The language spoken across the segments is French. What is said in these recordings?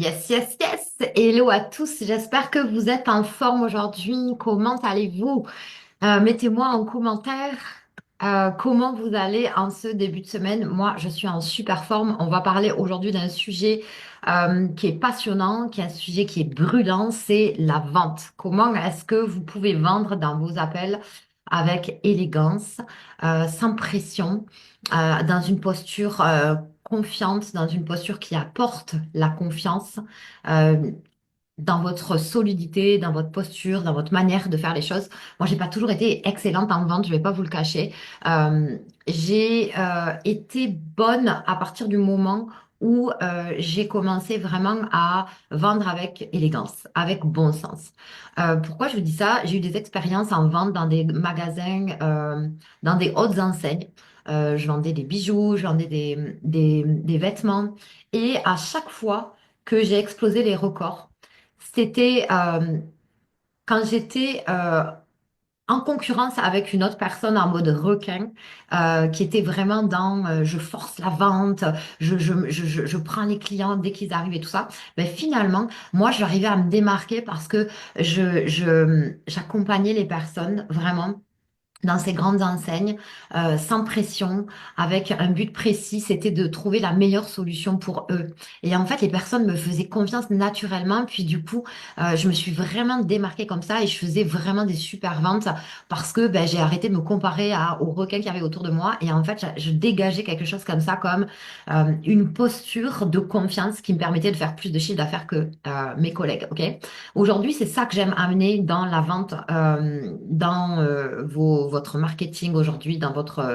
Yes, yes, yes. Hello à tous. J'espère que vous êtes en forme aujourd'hui. Comment allez-vous? Mettez-moi en commentaire comment vous allez en ce début de semaine. Moi, je suis en super forme. On va parler aujourd'hui d'un sujet qui est passionnant, qui est un sujet qui est brûlant, c'est la vente. Comment est-ce que vous pouvez vendre dans vos appels avec élégance, sans pression, dans une posture confiante, dans une posture qui apporte la confiance. euh, dans votre solidité, dans votre posture, dans votre manière de faire les choses. Moi, j'ai pas toujours été excellente en vente, je vais pas vous le cacher. Euh, j'ai été bonne à partir du moment où j'ai commencé vraiment à vendre avec élégance, avec bon sens. Pourquoi je vous dis ça? J'ai eu des expériences en vente dans des magasins, dans des hautes enseignes. Je vendais des bijoux, je vendais des vêtements. Et à chaque fois que j'ai explosé les records, c'était quand j'étais en concurrence avec une autre personne en mode requin, qui était vraiment dans je force la vente, je prends les clients dès qu'ils arrivent et tout ça. Mais finalement, moi, j'arrivais à me démarquer parce que j'accompagnais les personnes vraiment dans ces grandes enseignes, sans pression, avec un but précis, c'était de trouver la meilleure solution pour eux. Et en fait, les personnes me faisaient confiance naturellement, puis du coup, je me suis vraiment démarquée comme ça et je faisais vraiment des super ventes parce que ben, j'ai arrêté de me comparer aux requins qu'il y avait autour de moi et en fait, je dégageais quelque chose comme ça, comme une posture de confiance qui me permettait de faire plus de chiffre d'affaires que mes collègues. Ok? Aujourd'hui, c'est ça que j'aime amener dans la vente, dans votre marketing aujourd'hui, dans votre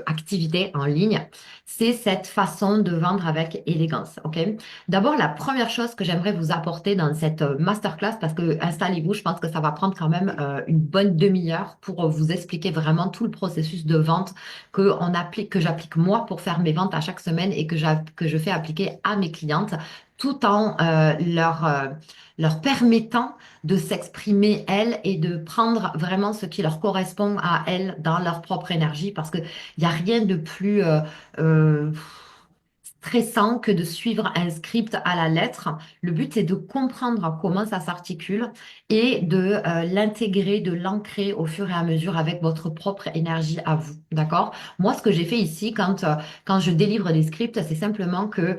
activité en ligne. C'est cette façon de vendre avec élégance. Ok? D'abord, la première chose que j'aimerais vous apporter dans cette masterclass, parce que installez-vous, je pense que ça va prendre quand même une bonne demi-heure pour vous expliquer vraiment tout le processus de vente que j'applique moi pour faire mes ventes à chaque semaine et que je fais appliquer à mes clientes tout en leur permettant de s'exprimer elles et de prendre vraiment ce qui leur correspond à elles dans leur propre énergie parce qu'il n'y a rien de plus euh, stressant que de suivre un script à la lettre. Le but, c'est de comprendre comment ça s'articule et de l'intégrer, de l'ancrer au fur et à mesure avec votre propre énergie à vous. D'accord? Moi, ce que j'ai fait ici, quand je délivre des scripts, c'est simplement que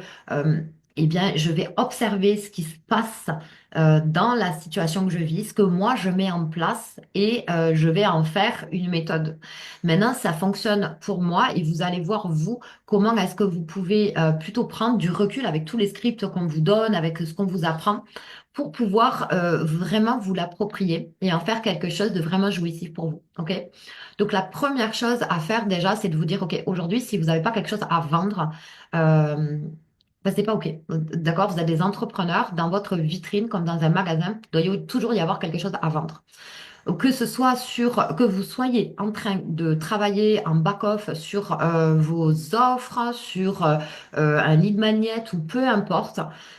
eh bien, je vais observer ce qui se passe dans la situation que je vis, ce que moi je mets en place et je vais en faire une méthode. Maintenant, ça fonctionne pour moi et vous allez voir, vous, comment est-ce que vous pouvez plutôt prendre du recul avec tous les scripts qu'on vous donne, avec ce qu'on vous apprend, pour pouvoir vraiment vous l'approprier et en faire quelque chose de vraiment jouissif pour vous. OK? Donc, la première chose à faire déjà, c'est de vous dire, OK, aujourd'hui, si vous n'avez pas quelque chose à vendre, euh, ben, c'est pas OK. D'accord? Vous êtes des entrepreneurs dans votre vitrine, comme dans un magasin, il doit toujours y avoir quelque chose à vendre. Que ce soit que vous soyez en train de travailler en back-off sur vos offres, sur un lead magnet ou peu importe,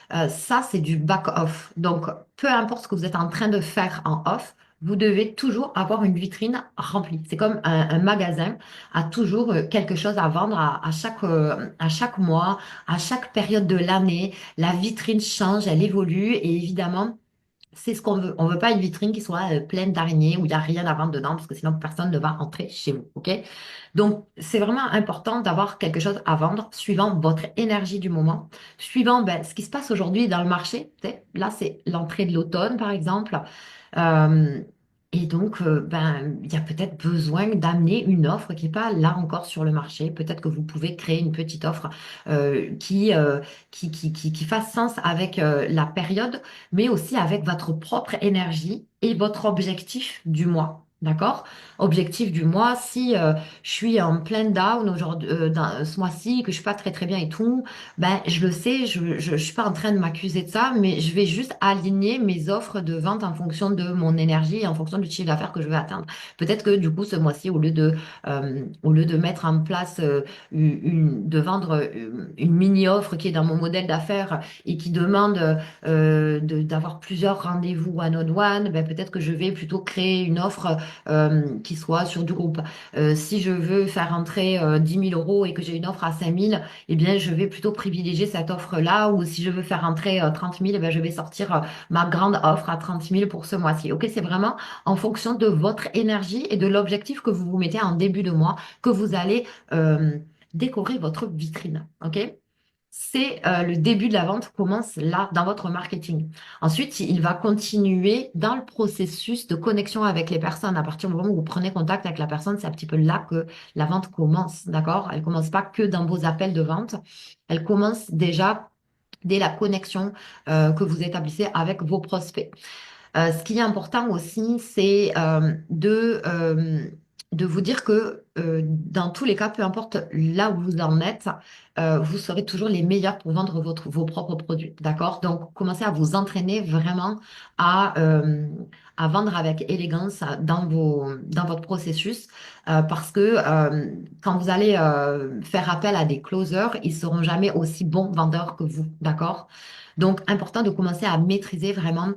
ça c'est du back-off. Donc, peu importe ce que vous êtes en train de faire en off, vous devez toujours avoir une vitrine remplie. C'est comme un magasin a toujours quelque chose à vendre à chaque mois, à chaque période de l'année. La vitrine change, elle évolue et évidemment, c'est ce qu'on veut. On veut pas une vitrine qui soit pleine d'araignées où il n'y a rien à vendre dedans parce que sinon personne ne va entrer chez vous. OK? Donc, c'est vraiment important d'avoir quelque chose à vendre suivant votre énergie du moment, suivant ben, ce qui se passe aujourd'hui dans le marché. Tu sais, là, c'est l'entrée de l'automne, par exemple. Euh, et donc, ben, il y a peut-être besoin d'amener une offre qui n'est pas là encore sur le marché. Peut-être que vous pouvez créer une petite offre qui fasse sens avec la période mais aussi avec votre propre énergie et votre objectif du mois. D'accord? Objectif du mois, si je suis en plein down aujourd'hui, ce mois-ci, que je suis pas très très bien et tout, ben je le sais, je suis pas en train de m'accuser de ça, mais je vais juste aligner mes offres de vente en fonction de mon énergie et en fonction du chiffre d'affaires que je veux atteindre. Peut-être que du coup ce mois-ci, au lieu de mettre en place de vendre une mini-offre qui est dans mon modèle d'affaires et qui demande d'avoir plusieurs rendez-vous one-on-one, ben peut-être que je vais plutôt créer une offre qui soit sur du groupe. Si je veux faire entrer 10 000 euros et que j'ai une offre à 5 000, eh bien, je vais plutôt privilégier cette offre-là. Ou si je veux faire entrer 30 000, eh bien, je vais sortir ma grande offre à 30 000 pour ce mois-ci. OK, c'est vraiment en fonction de votre énergie et de l'objectif que vous vous mettez en début de mois que vous allez décorer votre vitrine. OK? C'est le début de la vente commence là dans votre marketing. Ensuite, il va continuer dans le processus de connexion avec les personnes. À partir du moment où vous prenez contact avec la personne, c'est un petit peu là que la vente commence, d'accord? Elle commence pas que dans vos appels de vente. Elle commence déjà dès la connexion que vous établissez avec vos prospects. Ce qui est important aussi, c'est de vous dire que dans tous les cas, peu importe là où vous en êtes, vous serez toujours les meilleurs pour vendre vos propres produits. D'accord? Donc, commencez à vous entraîner vraiment à, euh, à vendre avec élégance dans votre processus parce que quand vous allez faire appel à des closers, ils seront jamais aussi bons vendeurs que vous. D'accord? Donc, important de commencer à maîtriser vraiment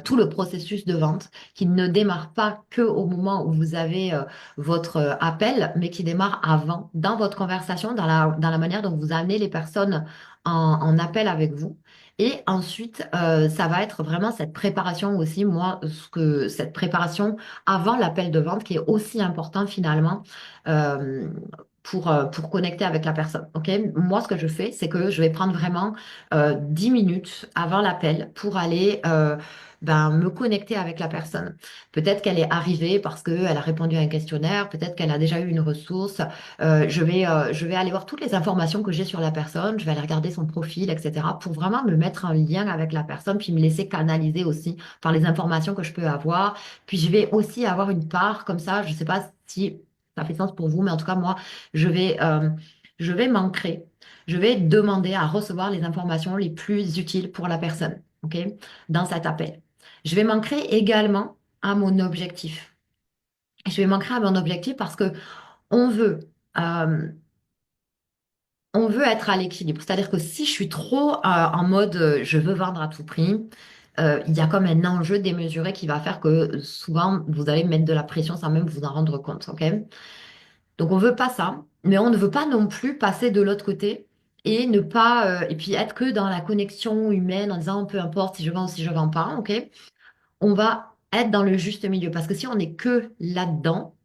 tout le processus de vente qui ne démarre pas que au moment où vous avez votre appel, mais qui démarre avant, dans votre conversation, dans la manière dont vous amenez les personnes en appel avec vous. Et ensuite, ça va être vraiment cette préparation aussi, moi, cette préparation avant l'appel de vente qui est aussi important finalement. euh, pour connecter avec la personne. OK? Moi, ce que je fais, c'est que je vais prendre vraiment 10 minutes avant l'appel pour aller me connecter avec la personne. Peut-être qu'elle est arrivée parce qu'elle a répondu à un questionnaire, peut-être qu'elle a déjà eu une ressource. Je vais aller voir toutes les informations que j'ai sur la personne, je vais aller regarder son profil, etc., pour vraiment me mettre en lien avec la personne, puis me laisser canaliser aussi par les informations que je peux avoir. Puis je vais aussi avoir une part comme ça, je ne sais pas si ça fait sens pour vous, mais en tout cas, moi, je vais, euh, je vais m'ancrer. Je vais demander à recevoir les informations les plus utiles pour la personne, OK, dans cet appel. Je vais m'ancrer également à mon objectif. Je vais m'ancrer à mon objectif parce que on veut, euh, on veut être à l'équilibre. C'est-à-dire que si je suis trop en mode je veux vendre à tout prix, il y a comme un enjeu démesuré qui va faire que souvent vous allez mettre de la pression sans même vous en rendre compte. OK? Donc on veut pas ça, mais on ne veut pas non plus passer de l'autre côté et ne pas et puis être que dans la connexion humaine en disant peu importe si je vends ou si je vends pas. OK? On va être dans le juste milieu. Parce que si on n'est que là-dedans,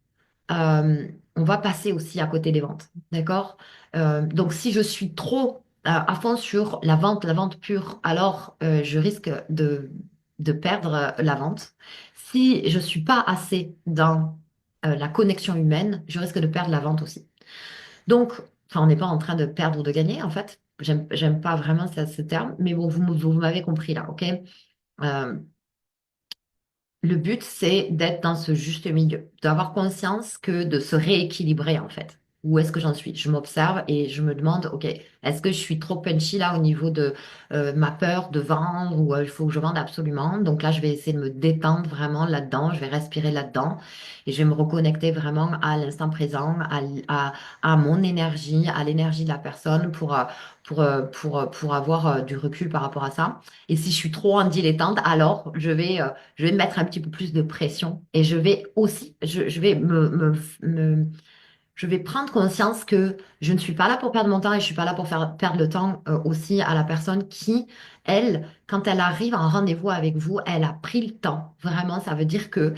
on va passer aussi à côté des ventes. D'accord? Donc, si je suis trop à fond sur la vente pure, alors je risque de perdre la vente. Si je suis pas assez dans la connexion humaine, je risque de perdre la vente aussi. Donc, enfin, on n'est pas en train de perdre ou de gagner, en fait. J'aime pas vraiment ce terme, mais bon, vous m'avez compris là, ok? Euh, le but, c'est d'être dans ce juste milieu, d'avoir conscience que de se rééquilibrer en fait. Où est-ce que j'en suis? Je m'observe et je me demande, OK, est-ce que je suis trop punchy là au niveau de ma peur de vendre ou il faut que je vende absolument? Donc là, je vais essayer de me détendre vraiment là-dedans, je vais respirer là-dedans et je vais me reconnecter vraiment à l'instant présent, à mon énergie, à l'énergie de la personne pour avoir du recul par rapport à ça. Et si je suis trop en dilettante, alors je vais mettre un petit peu plus de pression et je vais aussi, je vais je vais prendre conscience que je ne suis pas là pour perdre mon temps et je suis pas là pour faire perdre le temps aussi à la personne qui, elle, quand elle arrive en rendez-vous avec vous, elle a pris le temps. Vraiment, ça veut dire que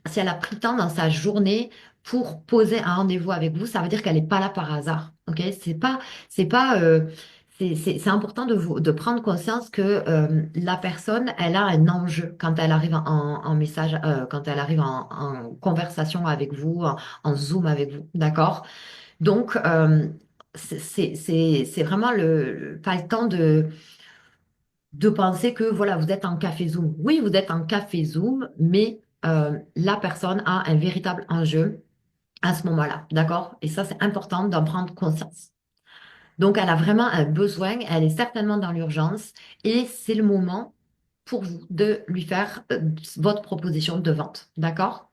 si elle a pris le temps dans sa journée pour poser un rendez-vous avec vous, ça veut dire qu'elle n'est pas là par hasard. Ok? C'est pas, c'est important de prendre conscience que la personne, elle a un enjeu quand elle arrive en message, quand elle arrive en conversation avec vous, en Zoom avec vous, d'accord? Donc, c'est vraiment pas le temps de penser que voilà, vous êtes en café Zoom. Oui, vous êtes en café Zoom, mais la personne a un véritable enjeu à ce moment-là, d'accord? Et ça, c'est important d'en prendre conscience. Donc, elle a vraiment un besoin, elle est certainement dans l'urgence et c'est le moment pour vous de lui faire votre proposition de vente. D'accord?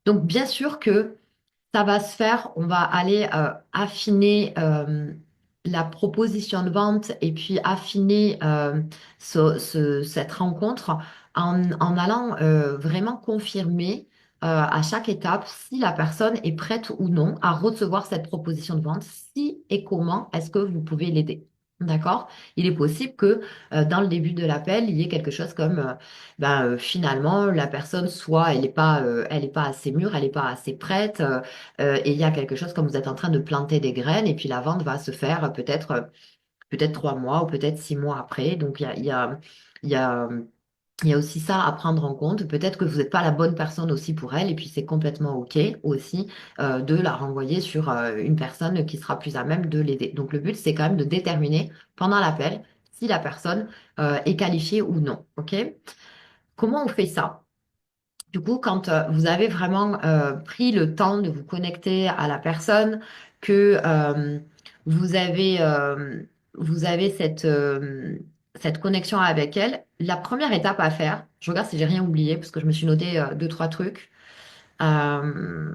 Donc, bien sûr que ça va se faire, on va aller affiner la proposition de vente et puis affiner cette rencontre en allant vraiment confirmer. à chaque étape si la personne est prête ou non à recevoir cette proposition de vente, si et comment est-ce que vous pouvez l'aider. D'accord? Il est possible que dans le début de l'appel, il y ait quelque chose comme finalement la personne soit elle est pas assez mûre, elle n'est pas assez prête et il y a quelque chose comme vous êtes en train de planter des graines et puis la vente va se faire peut-être 3 mois ou peut-être 6 mois après. Donc il y a il y a aussi ça à prendre en compte. Peut-être que vous n'êtes pas la bonne personne aussi pour elle, et puis c'est complètement OK aussi de la renvoyer sur une personne qui sera plus à même de l'aider. Donc le but, c'est quand même de déterminer pendant l'appel si la personne est qualifiée ou non. OK? Comment on fait ça? Du coup, quand vous avez vraiment pris le temps de vous connecter à la personne, que vous avez, euh, vous avez cette connexion avec elle, la première étape à faire, je regarde si j'ai rien oublié, parce que je me suis noté deux, trois trucs. Euh,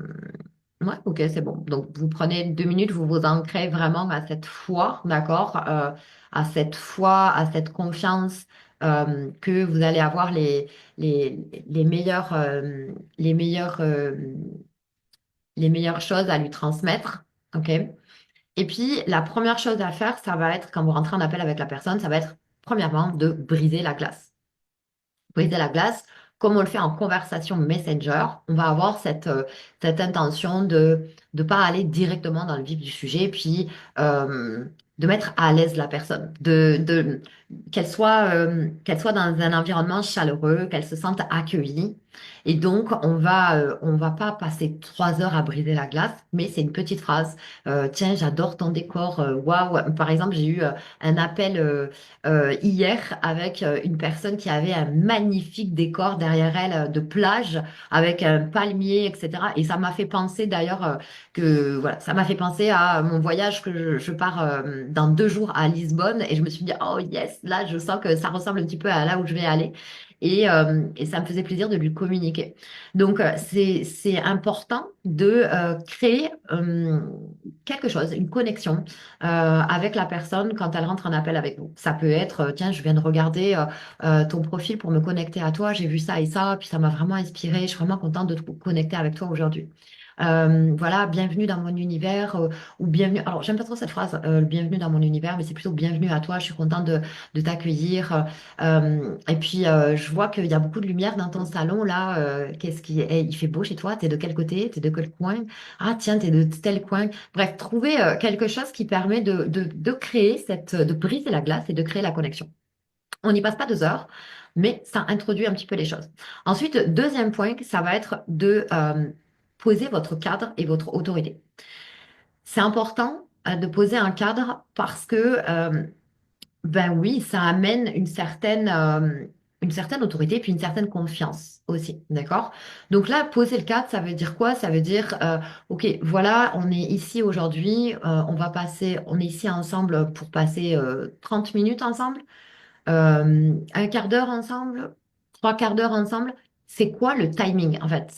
Ouais, ok, c'est bon. Donc, vous prenez 2 minutes, vous vous ancrez vraiment à cette foi, d'accord? À cette foi, à cette confiance que vous allez avoir les meilleures, les meilleures, les meilleures choses à lui transmettre, ok? Et puis, la première chose à faire, ça va être, quand vous rentrez en appel avec la personne, ça va être, premièrement, de briser la glace briser la glace, comme on le fait en conversation Messenger, on va avoir cette intention de ne pas aller directement dans le vif du sujet, puis euh, de mettre à l'aise la personne, qu'elle soit dans un environnement chaleureux, qu'elle se sente accueillie. Et donc, on va pas passer 3 heures à briser la glace, mais c'est une petite phrase. Tiens, j'adore ton décor. Waouh. Par exemple, j'ai eu un appel hier avec une personne qui avait un magnifique décor derrière elle de plage avec un palmier, etc. Et ça m'a fait penser d'ailleurs que voilà, ça m'a fait penser à mon voyage que je pars dans 2 jours à Lisbonne et je me suis dit oh yes, là je sens que ça ressemble un petit peu à là où je vais aller. Et ça me faisait plaisir de lui communiquer. Donc, c'est important de créer quelque chose, une connexion avec la personne quand elle rentre en appel avec vous. Ça peut être, tiens, je viens de regarder ton profil pour me connecter à toi, j'ai vu ça et ça, puis ça m'a vraiment inspiré, je suis vraiment contente de te connecter avec toi aujourd'hui. Voilà, bienvenue dans mon univers ou bienvenue. Alors, j'aime pas trop cette phrase, bienvenue dans mon univers, mais c'est plutôt bienvenue à toi. Je suis contente de t'accueillir. Et puis, je vois qu'il y a beaucoup de lumière dans ton salon là. Il fait beau chez toi? T'es de quel côté? T'es de quel coin? Ah, tiens, t'es de tel coin. Bref, trouver quelque chose qui permet de créer de briser la glace et de créer la connexion. On n'y passe pas 2 heures, mais ça introduit un petit peu les choses. Ensuite, deuxième point, ça va être de poser votre cadre et votre autorité. C'est important de poser un cadre parce que ben oui, ça amène une certaine autorité puis une certaine confiance aussi, d'accord? Donc là, poser le cadre, ça veut dire quoi? Ça veut dire, OK, voilà, on est ici aujourd'hui, on est ici ensemble pour passer 30 minutes ensemble un quart d'heure ensemble, 3 quarts d'heure ensemble, c'est quoi le timing en fait?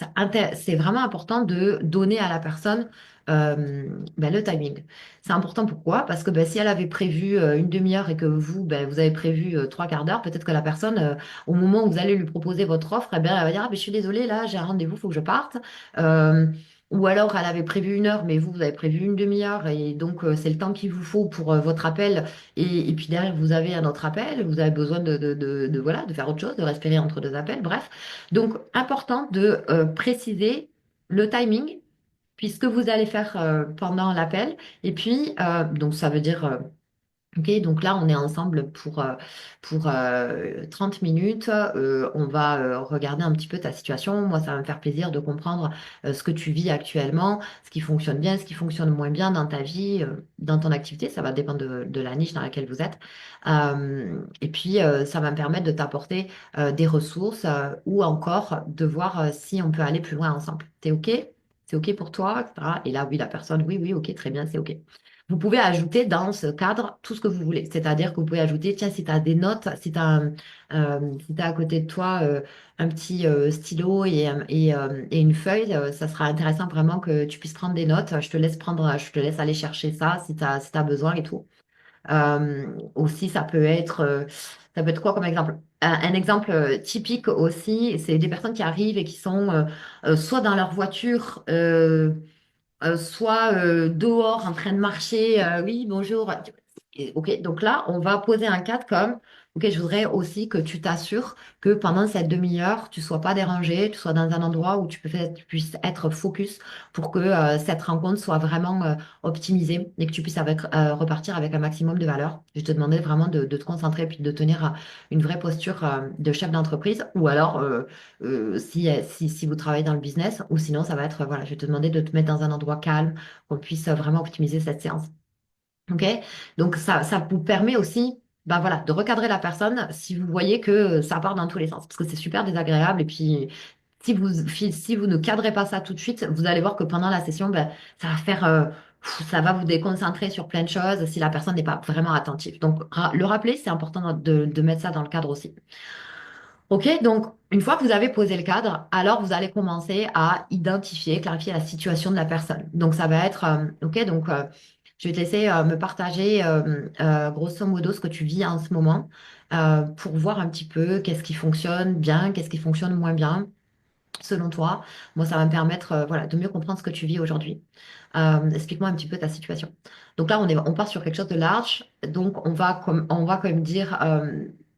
C'est vraiment important de donner à la personne le timing. C'est important pourquoi? Parce que si elle avait prévu une demi-heure et que vous, vous avez prévu 3 quarts d'heure, peut-être que la personne, au moment où vous allez lui proposer votre offre, eh bien, elle va dire, ah, je suis désolée, là, j'ai un rendez-vous, il faut que je parte. Euh, ou alors, elle avait prévu 1 heure, mais vous avez prévu une demi-heure, et donc c'est le temps qu'il vous faut pour votre appel et puis derrière, vous avez un autre appel, vous avez besoin voilà, de faire autre chose, de respirer entre 2 appels, bref. Donc, important de préciser le timing, puis ce que vous allez faire pendant l'appel. Et puis, donc ça veut dire Ok, donc là, on est ensemble pour 30 minutes. On va regarder un petit peu ta situation. Moi, ça va me faire plaisir de comprendre ce que tu vis actuellement, ce qui fonctionne bien, ce qui fonctionne moins bien dans ta vie, dans ton activité. Ça va dépendre de la niche dans laquelle vous êtes. Et puis, ça va me permettre de t'apporter des ressources ou encore de voir si on peut aller plus loin ensemble. T'es OK? C'est OK pour toi, etc. Et là, oui, la personne, oui, oui, OK, très bien, c'est OK. Vous pouvez ajouter dans ce cadre tout ce que vous voulez. C'est-à-dire que vous pouvez ajouter, tiens, si tu as des notes, si t'as à côté de toi un petit stylo et une feuille, ça sera intéressant vraiment que tu puisses prendre des notes. Je te laisse aller chercher ça si tu as besoin et tout. Aussi, ça peut être quoi comme exemple? Un exemple typique aussi, c'est des personnes qui arrivent et qui sont soit dans leur voiture, soit dehors en train de marcher. Oui, bonjour. Ok, donc là, on va poser un cadre comme, ok, je voudrais aussi que tu t'assures que pendant cette demi-heure, tu sois pas dérangé, tu sois dans un endroit où tu puisses être focus pour que cette rencontre soit vraiment optimisée et que tu puisses repartir avec un maximum de valeur. Je te demandais vraiment de te concentrer puis de tenir une vraie posture de chef d'entreprise ou alors si vous travaillez dans le business, ou sinon, ça va être, voilà, je vais te demander de te mettre dans un endroit calme, qu'on puisse vraiment optimiser cette séance. OK? Donc, ça vous permet aussi, ben voilà, de recadrer la personne si vous voyez que ça part dans tous les sens, parce que c'est super désagréable. Et puis, si vous ne cadrez pas ça tout de suite, vous allez voir que pendant la session, ben, ça va faire, ça va vous déconcentrer sur plein de choses si la personne n'est pas vraiment attentive. Donc, le rappeler, c'est important de mettre ça dans le cadre aussi. Ok, donc une fois que vous avez posé le cadre, alors vous allez commencer à identifier, clarifier la situation de la personne. Donc ça va être, ok, donc je vais te laisser me partager grosso modo ce que tu vis en ce moment pour voir un petit peu qu'est-ce qui fonctionne bien, qu'est-ce qui fonctionne moins bien selon toi. Moi, ça va me permettre voilà, de mieux comprendre ce que tu vis aujourd'hui. Explique-moi un petit peu ta situation. Donc là, on part sur quelque chose de large. Donc, on va quand même dire,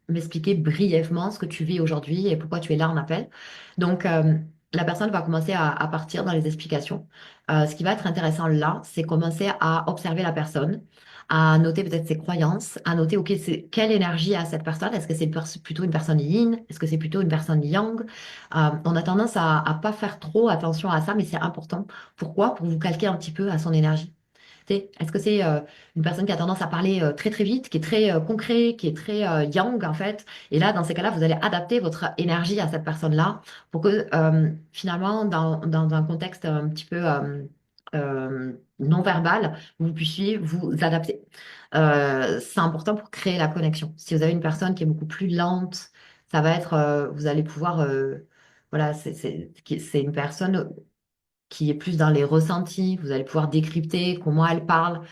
m'expliquer brièvement ce que tu vis aujourd'hui et pourquoi tu es là en appel. Donc, la personne va commencer à partir dans les explications. Ce qui va être intéressant là, c'est commencer à observer la personne, à noter peut-être ses croyances, à noter, OK, quelle énergie a cette personne? Est-ce que c'est plutôt une personne yin? Est-ce que c'est plutôt une personne yang? On a tendance à pas faire trop attention à ça, mais c'est important. Pourquoi? Pour vous calquer un petit peu à son énergie. Est-ce que c'est une personne qui a tendance à parler très très vite, qui est très concret, qui est très yang en fait? Et là, dans ces cas-là, vous allez adapter votre énergie à cette personne-là pour que finalement, dans un contexte un petit peu non verbal, vous puissiez vous adapter. C'est important pour créer la connexion. Si vous avez une personne qui est beaucoup plus lente, ça va être, vous allez pouvoir voilà, c'est une personne qui est plus dans les ressentis. Vous allez pouvoir décrypter comment elle parle,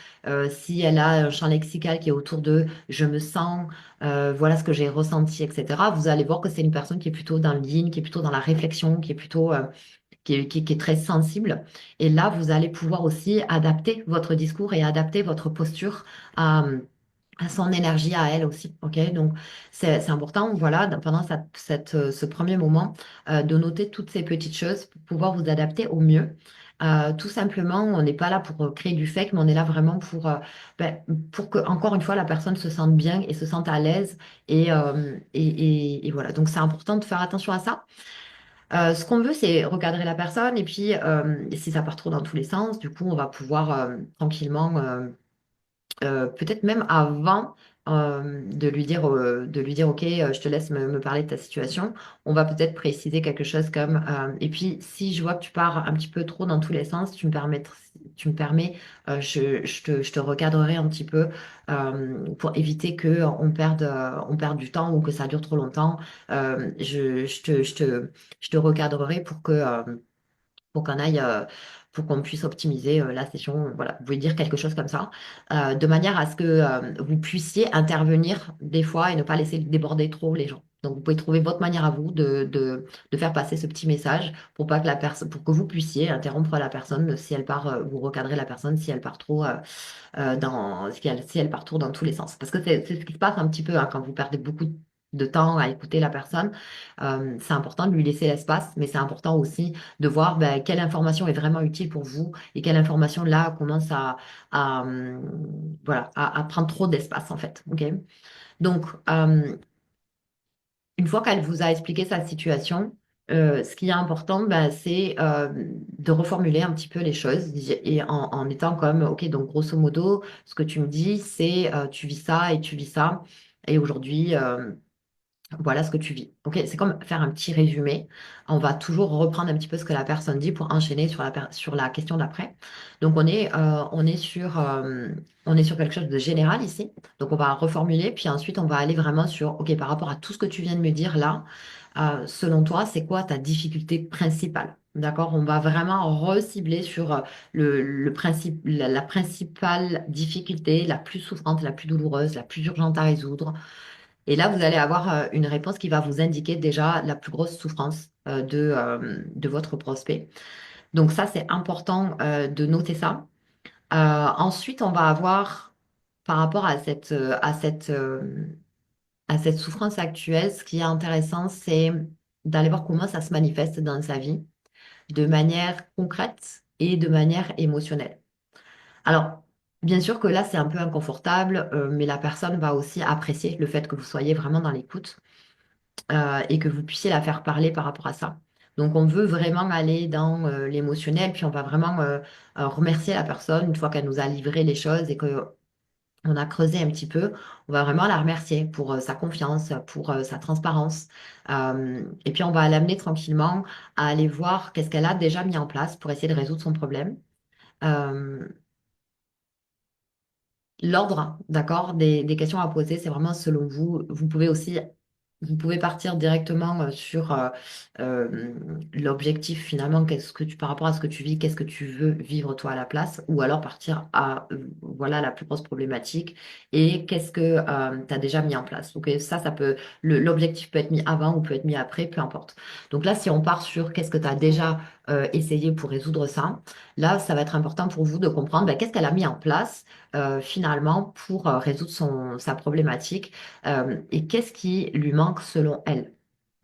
si elle a un champ lexical qui est autour de je me sens, voilà ce que j'ai ressenti, etc. Vous allez voir que c'est une personne qui est plutôt dans le yin, qui est plutôt dans la réflexion, qui est plutôt qui est très sensible. Et là, vous allez pouvoir aussi adapter votre discours et adapter votre posture à son énergie à elle aussi. Ok, donc c'est important, voilà, pendant ce premier moment, de noter toutes ces petites choses pour pouvoir vous adapter au mieux. Tout simplement, on n'est pas là pour créer du fake, mais on est là vraiment ben, pour que, encore une fois, la personne se sente bien et se sente à l'aise. Et voilà, donc c'est important de faire attention à ça. Ce qu'on veut, c'est recadrer la personne, et puis si ça part trop dans tous les sens, du coup, on va pouvoir tranquillement peut-être même avant de lui dire, OK, je te laisse me parler de ta situation, on va peut-être préciser quelque chose comme, et puis si je vois que tu pars un petit peu trop dans tous les sens, tu me permets, je te recadrerai un petit peu pour éviter que on perde du temps ou que ça dure trop longtemps. Je te recadrerai pour qu'on aille, pour qu'on puisse optimiser la session. Voilà, vous pouvez dire quelque chose comme ça, de manière à ce que vous puissiez intervenir des fois et ne pas laisser déborder trop les gens. Donc, vous pouvez trouver votre manière à vous de faire passer ce petit message pour pas que la personne, pour que vous puissiez interrompre la personne si elle part, vous recadrer la personne si elle part trop si elle part trop dans tous les sens. Parce que c'est ce qui se passe un petit peu hein, quand vous perdez beaucoup de temps à écouter la personne. C'est important de lui laisser l'espace, mais c'est important aussi de voir ben, quelle information est vraiment utile pour vous et quelle information là commence voilà, à prendre trop d'espace en fait. Ok. Donc, une fois qu'elle vous a expliqué sa situation, ce qui est important, ben, c'est de reformuler un petit peu les choses et en étant comme, OK, donc grosso modo, ce que tu me dis, c'est tu vis ça et tu vis ça. Et aujourd'hui, voilà ce que tu vis. Ok, c'est comme faire un petit résumé. On va toujours reprendre un petit peu ce que la personne dit pour enchaîner sur sur la question d'après. Donc on est sur quelque chose de général ici. Donc on va reformuler, puis ensuite on va aller vraiment sur, ok, par rapport à tout ce que tu viens de me dire là, selon toi, c'est quoi ta difficulté principale? D'accord? On va vraiment recibler sur le principe, la principale difficulté, la plus souffrante, la plus douloureuse, la plus urgente à résoudre. Et là, vous allez avoir une réponse qui va vous indiquer déjà la plus grosse souffrance de votre prospect. Donc ça, c'est important de noter ça. Ensuite, on va avoir, par rapport à cette souffrance actuelle, ce qui est intéressant, c'est d'aller voir comment ça se manifeste dans sa vie de manière concrète et de manière émotionnelle. Alors, bien sûr que là, c'est un peu inconfortable, mais la personne va aussi apprécier le fait que vous soyez vraiment dans l'écoute et que vous puissiez la faire parler par rapport à ça. Donc, on veut vraiment aller dans l'émotionnel, puis on va vraiment remercier la personne une fois qu'elle nous a livré les choses et que on a creusé un petit peu. On va vraiment la remercier pour sa confiance, pour sa transparence. Et puis, on va l'amener tranquillement à aller voir qu'est-ce qu'elle a déjà mis en place pour essayer de résoudre son problème. Euh, L'ordre, d'accord, des questions à poser, c'est vraiment selon vous. Vous pouvez aussi, vous pouvez partir directement sur l'objectif finalement, qu'est-ce que tu, par rapport à ce que tu vis, qu'est-ce que tu veux vivre toi à la place, ou alors partir à voilà la plus grosse problématique et qu'est-ce que tu as déjà mis en place. Donc ça peut, l'objectif peut être mis avant ou peut être mis après, peu importe. Donc là, si on part sur qu'est-ce que tu as déjà essayé pour résoudre ça, là, ça va être important pour vous de comprendre ben, qu'est-ce qu'elle a mis en place finalement pour résoudre sa problématique et qu'est-ce qui lui manque selon elle.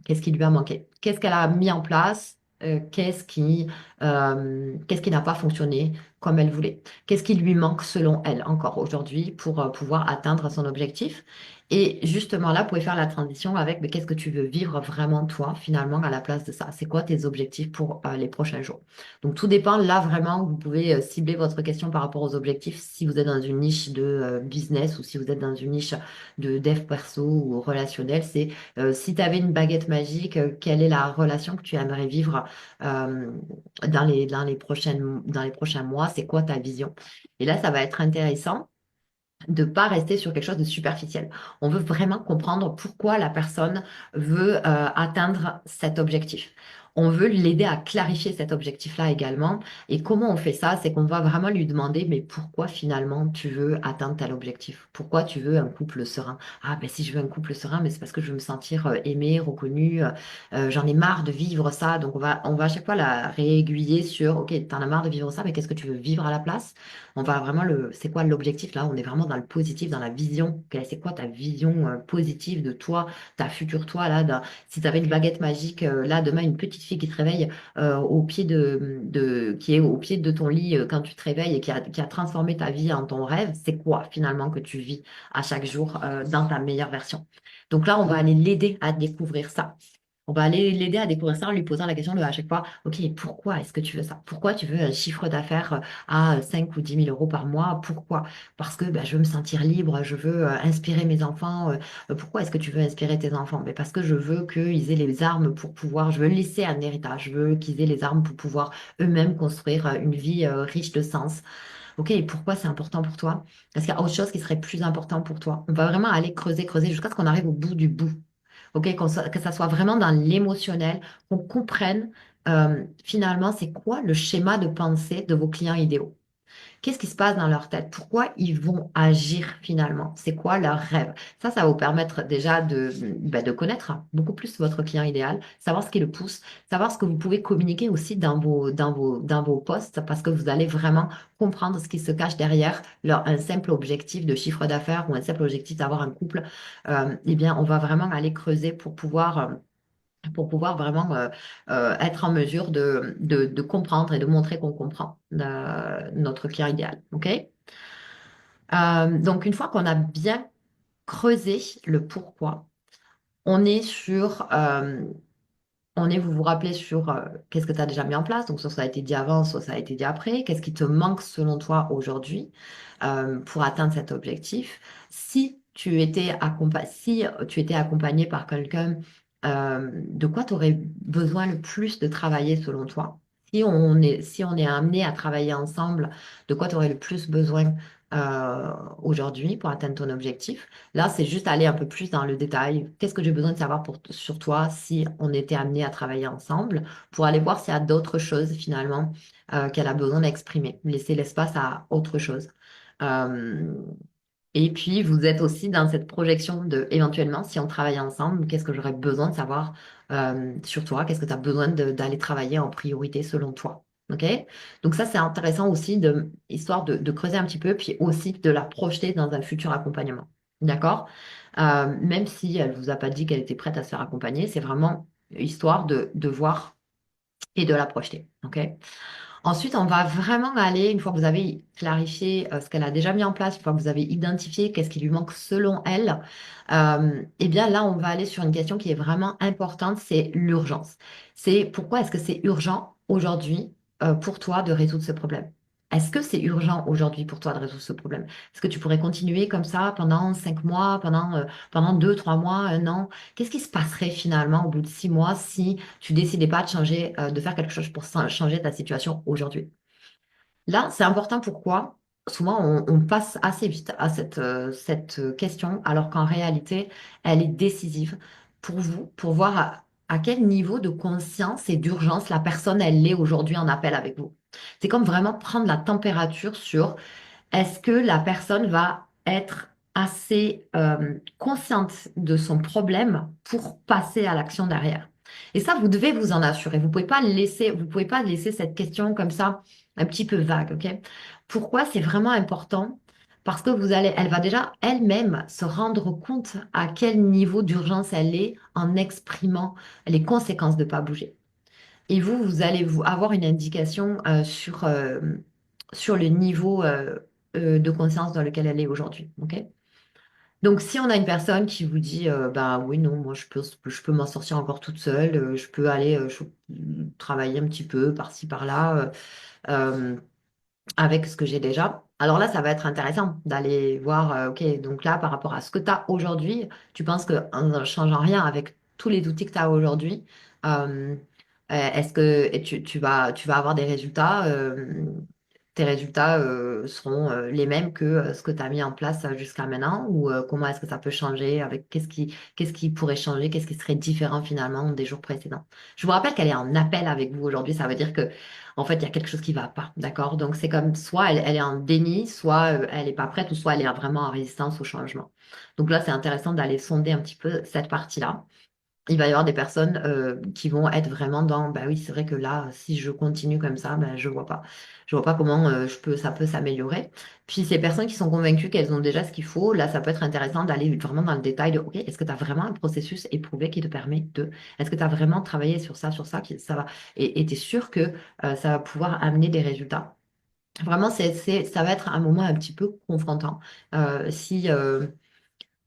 Qu'est-ce qui lui a manqué? Qu'est-ce qu'elle a mis en place? Qu'est-ce qui n'a pas fonctionné comme elle voulait? Qu'est-ce qui lui manque selon elle encore aujourd'hui pour pouvoir atteindre son objectif? Et justement là, vous pouvez faire la transition avec mais qu'est-ce que tu veux vivre vraiment toi finalement à la place de ça? C'est quoi tes objectifs pour les prochains jours? Donc tout dépend là vraiment, vous pouvez cibler votre question par rapport aux objectifs si vous êtes dans une niche de business ou si vous êtes dans une niche de dev perso ou relationnel. C'est si tu avais une baguette magique, quelle est la relation que tu aimerais vivre euh, dans les prochains mois? C'est quoi ta vision? Et là, ça va être intéressant de pas rester sur quelque chose de superficiel. On veut vraiment comprendre pourquoi la personne veut atteindre cet objectif. On veut l'aider à clarifier cet objectif-là également. Et comment on fait ça? C'est qu'on va vraiment lui demander, mais pourquoi finalement tu veux atteindre tel objectif? Pourquoi tu veux un couple serein? Ah, ben si je veux un couple serein, mais c'est parce que je veux me sentir aimée, reconnue. J'en ai marre de vivre ça. Donc on va à chaque fois la réaiguiller sur, OK, t'en as marre de vivre ça, mais qu'est-ce que tu veux vivre à la place? On va vraiment c'est quoi l'objectif là? On est vraiment dans le positif, dans la vision. C'est quoi ta vision positive de toi, ta future toi là? Si tu avais une baguette magique là, demain, une petite fille qui te réveille au pied qui est au pied de ton lit quand tu te réveilles et qui a transformé ta vie en ton rêve, c'est quoi finalement que tu vis à chaque jour dans ta meilleure version? Donc là, on va aller l'aider à découvrir ça. On va aller l'aider à découvrir ça en lui posant la question de à chaque fois, OK, pourquoi est-ce que tu veux ça? Pourquoi tu veux un chiffre d'affaires à 5 ou 10 000 euros par mois? Pourquoi? Parce que ben, je veux me sentir libre, je veux inspirer mes enfants. Pourquoi est-ce que tu veux inspirer tes enfants? Mais parce que je veux qu'ils aient les armes pour pouvoir, je veux laisser un héritage, je veux qu'ils aient les armes pour pouvoir eux-mêmes construire une vie riche de sens. OK, et pourquoi c'est important pour toi? Parce qu'il y a autre chose qui serait plus important pour toi. On va vraiment aller creuser, creuser jusqu'à ce qu'on arrive au bout du bout. OK, que ça soit vraiment dans l'émotionnel, qu'on comprenne finalement c'est quoi le schéma de pensée de vos clients idéaux. Qu'est-ce qui se passe dans leur tête? Pourquoi ils vont agir finalement? C'est quoi leur rêve? Ça va vous permettre déjà de connaître beaucoup plus votre client idéal, savoir ce qui le pousse, savoir ce que vous pouvez communiquer aussi dans vos posts, parce que vous allez vraiment comprendre ce qui se cache derrière un simple objectif de chiffre d'affaires ou un simple objectif d'avoir un couple. Eh bien, on va vraiment aller creuser pour pouvoir vraiment être en mesure de comprendre et de montrer qu'on comprend notre client idéal. OK? Donc, une fois qu'on a bien creusé le pourquoi, on est sur, vous vous rappelez sur qu'est-ce que tu as déjà mis en place, donc soit ça a été dit avant, soit ça a été dit après, qu'est-ce qui te manque selon toi aujourd'hui pour atteindre cet objectif. Si tu étais accompagné par quelqu'un, de quoi tu aurais besoin le plus de travailler selon toi? si on est amené à travailler ensemble, de quoi tu aurais le plus besoin aujourd'hui pour atteindre ton objectif? Là, c'est juste aller un peu plus dans le détail. Qu'est-ce que j'ai besoin de savoir sur toi si on était amené à travailler ensemble pour aller voir s'il y a d'autres choses finalement qu'elle a besoin d'exprimer. Laisser l'espace à autre chose. Euh, et puis, vous êtes aussi dans cette projection de, éventuellement, si on travaille ensemble, qu'est-ce que j'aurais besoin de savoir sur toi? Qu'est-ce que tu as besoin d'aller travailler en priorité selon toi? OK? Donc ça, c'est intéressant aussi, histoire de creuser un petit peu, puis aussi de la projeter dans un futur accompagnement. D'accord? Même si elle vous a pas dit qu'elle était prête à se faire accompagner, c'est vraiment histoire de voir et de la projeter. OK? Ensuite, on va vraiment aller, une fois que vous avez clarifié ce qu'elle a déjà mis en place, une fois que vous avez identifié qu'est-ce qui lui manque selon elle, eh bien là, on va aller sur une question qui est vraiment importante, c'est l'urgence. C'est pourquoi est-ce que c'est urgent aujourd'hui pour toi de résoudre ce problème? Est-ce que c'est urgent aujourd'hui pour toi de résoudre ce problème? Est-ce que tu pourrais continuer comme ça pendant 5 mois, pendant 2, 3 mois, un an? Qu'est-ce qui se passerait finalement au bout de 6 mois si tu décidais pas de changer, de faire quelque chose pour changer ta situation aujourd'hui. Là, c'est important. Pourquoi? Souvent, on passe assez vite à cette question, alors qu'en réalité, elle est décisive pour vous, pour voir à quel niveau de conscience et d'urgence la personne, elle est aujourd'hui en appel avec vous. C'est comme vraiment prendre la température sur est-ce que la personne va être assez consciente de son problème pour passer à l'action derrière? Et ça, vous devez vous en assurer. Vous pouvez pas laisser cette question comme ça un petit peu vague, ok? Pourquoi c'est vraiment important? Parce que elle va déjà elle-même se rendre compte à quel niveau d'urgence elle est en exprimant les conséquences de ne pas bouger. Et vous allez avoir une indication sur le niveau de conscience dans lequel elle est aujourd'hui. Ok. Donc, si on a une personne qui vous dit, bah oui, non, moi je peux m'en sortir encore toute seule, je peux aller travailler un petit peu par-ci, par-là, euh, avec ce que j'ai déjà. Alors là, ça va être intéressant d'aller voir, ok, donc là, par rapport à ce que tu as aujourd'hui, tu penses qu'en ne changeant rien avec tous les outils que tu as aujourd'hui, est-ce que tu vas avoir des résultats, tes résultats seront les mêmes que ce que tu as mis en place jusqu'à maintenant, ou comment est-ce que ça peut changer avec qu'est-ce qui pourrait changer, qu'est-ce qui serait différent finalement des jours précédents. Je vous rappelle qu'elle est en appel avec vous aujourd'hui, ça veut dire que en fait, il y a quelque chose qui va pas, d'accord? Donc, c'est comme soit elle est en déni, soit elle n'est pas prête, ou soit elle est vraiment en résistance au changement. Donc là, c'est intéressant d'aller sonder un petit peu cette partie-là. Il va y avoir des personnes qui vont être vraiment dans, bah oui, c'est vrai que là, si je continue comme ça, bah, je vois pas comment ça peut s'améliorer. Puis ces personnes qui sont convaincues qu'elles ont déjà ce qu'il faut, là, ça peut être intéressant d'aller vraiment dans le détail de, OK, est-ce que tu as vraiment un processus éprouvé qui te permet est-ce que tu as vraiment travaillé sur ça, ça va, et tu es sûr que ça va pouvoir amener des résultats. Vraiment, ça va être un moment un petit peu confrontant. Euh, si, euh,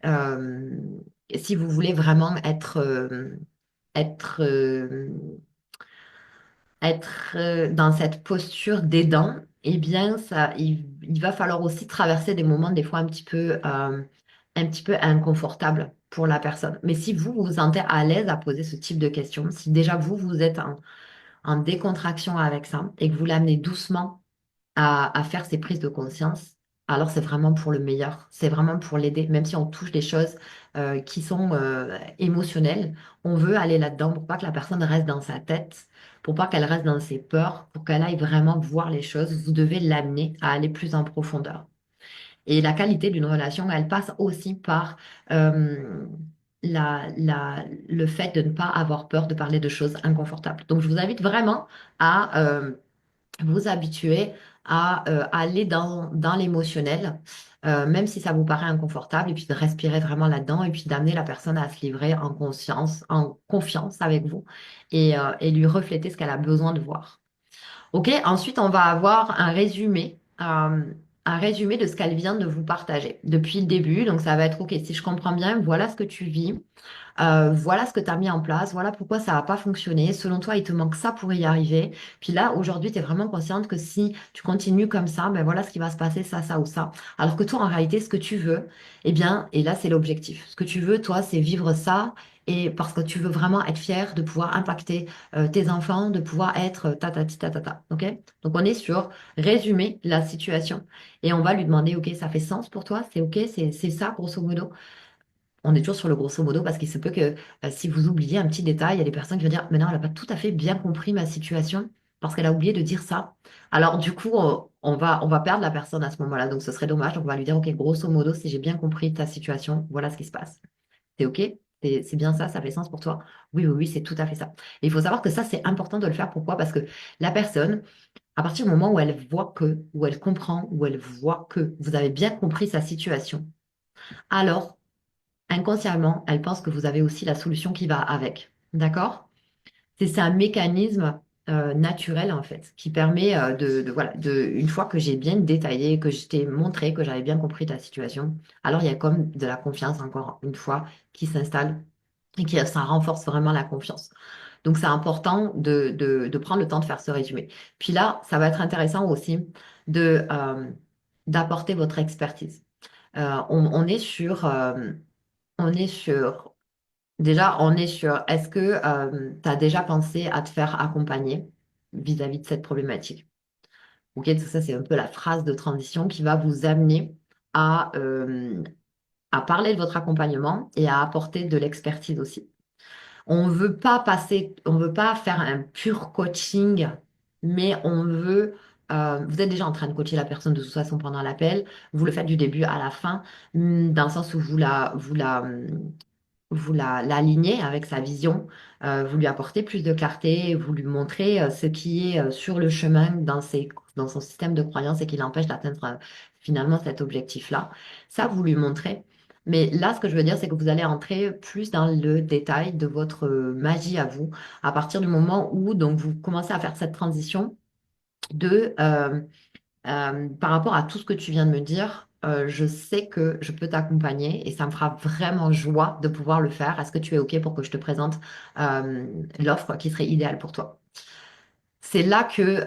euh, si vous voulez vraiment être, euh, être dans cette posture d'aidant, eh bien, il va falloir aussi traverser des moments des fois un petit peu inconfortables pour la personne. Mais si vous vous sentez à l'aise à poser ce type de questions, si déjà vous êtes en décontraction avec ça et que vous l'amenez doucement à faire ces prises de conscience, alors c'est vraiment pour le meilleur, c'est vraiment pour l'aider, même si on touche des choses qui sont émotionnelles, on veut aller là-dedans pour pas que la personne reste dans sa tête, pour pas qu'elle reste dans ses peurs, pour qu'elle aille vraiment voir les choses, vous devez l'amener à aller plus en profondeur. Et la qualité d'une relation, elle passe aussi par euh, le fait de ne pas avoir peur de parler de choses inconfortables. Donc je vous invite vraiment à vous habituer à aller dans l'émotionnel, même si ça vous paraît inconfortable, et puis de respirer vraiment là-dedans, et puis d'amener la personne à se livrer en conscience, en confiance avec vous, et lui refléter ce qu'elle a besoin de voir. OK, ensuite, on va avoir un résumé de ce qu'elle vient de vous partager depuis le début. Donc, ça va être, OK, si je comprends bien, voilà ce que tu vis. Voilà ce que tu as mis en place, voilà pourquoi ça n'a pas fonctionné. Selon toi, il te manque ça pour y arriver. Puis là, aujourd'hui, tu es vraiment consciente que si tu continues comme ça, ben voilà ce qui va se passer, ça ou ça. Alors que toi, en réalité, ce que tu veux, eh bien, et là, c'est l'objectif. Ce que tu veux, toi, c'est vivre ça et parce que tu veux vraiment être fier de pouvoir impacter tes enfants, de pouvoir être ta, ok? Donc on est sur résumer la situation et on va lui demander, ok, ça fait sens pour toi? C'est ok? C'est ça, grosso modo? On est toujours sur le grosso modo parce qu'il se peut que si vous oubliez un petit détail, il y a des personnes qui vont dire, mais non, elle n'a pas tout à fait bien compris ma situation parce qu'elle a oublié de dire ça. Alors du coup, on va perdre la personne à ce moment-là, donc ce serait dommage. Donc on va lui dire, ok, grosso modo, si j'ai bien compris ta situation, voilà ce qui se passe. C'est ok? C'est bien ça? Ça fait sens pour toi? Oui, oui, oui, c'est tout à fait ça. Et il faut savoir que ça, c'est important de le faire. Pourquoi? Parce que la personne, à partir du moment où elle voit que, où elle comprend, où elle voit que vous avez bien compris sa situation, alors inconsciemment, elle pense que vous avez aussi la solution qui va avec. D'accord? C'est un mécanisme naturel en fait qui permet voilà, une fois que j'ai bien détaillé, que je t'ai montré que j'avais bien compris ta situation, alors il y a comme de la confiance encore une fois qui s'installe et qui ça renforce vraiment la confiance. Donc c'est important de prendre le temps de faire ce résumé. Puis là, ça va être intéressant aussi d'apporter votre expertise. On est sur déjà, on est sur, est-ce que tu as déjà pensé à te faire accompagner vis-à-vis de cette problématique? Ok, tout ça, c'est un peu la phrase de transition qui va vous amener à, euh, à parler de votre accompagnement et à apporter de l'expertise aussi. On veut pas faire un pur coaching, mais vous êtes déjà en train de coacher la personne de toute façon pendant l'appel. Vous le faites du début à la fin, dans le sens où l'alignez avec sa vision, vous lui apportez plus de clarté, vous lui montrez ce qui est sur le chemin dans son système de croyance et qui l'empêche d'atteindre finalement cet objectif-là. Ça, vous lui montrez. Mais là, ce que je veux dire, c'est que vous allez entrer plus dans le détail de votre magie à vous, à partir du moment où donc, vous commencez à faire cette transition de par rapport à tout ce que tu viens de me dire, je sais que je peux t'accompagner et ça me fera vraiment joie de pouvoir le faire. Est-ce que tu es OK pour que je te présente l'offre qui serait idéale pour toi? C'est là que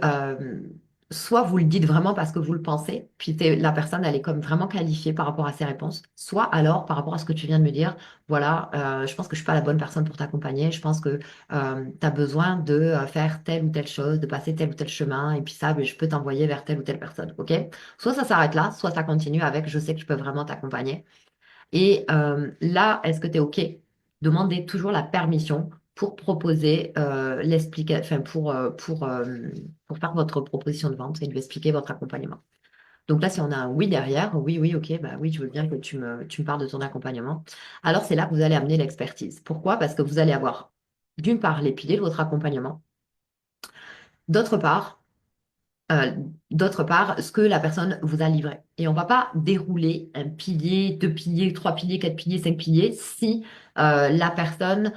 soit vous le dites vraiment parce que vous le pensez, puis la personne, elle est comme vraiment qualifiée par rapport à ses réponses, soit alors par rapport à ce que tu viens de me dire, voilà, je pense que je suis pas la bonne personne pour t'accompagner, je pense que tu as besoin de faire telle ou telle chose, de passer tel ou tel chemin, et puis ça, ben, je peux t'envoyer vers telle ou telle personne, ok? Soit ça s'arrête là, soit ça continue avec, je sais que je peux vraiment t'accompagner. Et là, est-ce que tu es OK? Demandez toujours la permission pour proposer l'explication, enfin pour faire votre proposition de vente et lui expliquer votre accompagnement. Donc là, si on a un oui derrière, oui, oui, OK, bah oui, je veux bien que tu me parles de ton accompagnement. Alors c'est là que vous allez amener l'expertise. Pourquoi? Parce que vous allez avoir, d'une part, les piliers de votre accompagnement. D'autre part, euh, ce que la personne vous a livré. Et on va pas dérouler un pilier, deux piliers, trois piliers, quatre piliers, cinq piliers si la personne,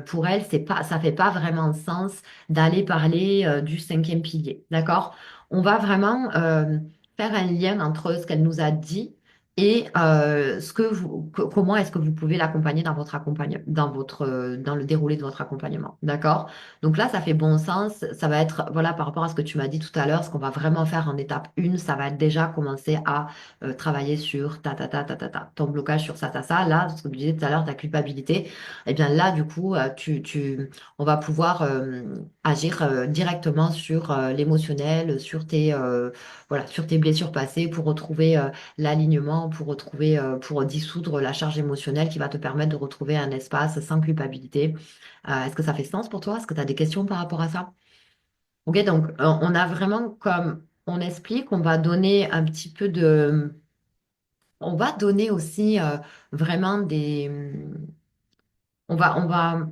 pour elle, ça fait pas vraiment sens d'aller parler du cinquième pilier. D'accord? On va vraiment faire un lien entre ce qu'elle nous a dit et comment est-ce que vous pouvez l'accompagner dans votre accompagnement, dans le déroulé de votre accompagnement. D'accord? Donc là, ça fait bon sens. Ça va être, voilà, par rapport à ce que tu m'as dit tout à l'heure, ce qu'on va vraiment faire en étape 1, ça va être déjà commencer à travailler sur ton blocage sur ça. Là, ce que tu disais tout à l'heure, ta culpabilité. Eh bien là, du coup, on va pouvoir agir directement sur l'émotionnel, voilà, sur tes blessures passées pour retrouver l'alignement, pour dissoudre la charge émotionnelle qui va te permettre de retrouver un espace sans culpabilité. Est-ce que ça fait sens pour toi? Est-ce que tu as des questions par rapport à ça? Ok, donc on a vraiment comme on explique, on va donner un petit peu on va donner aussi vraiment on va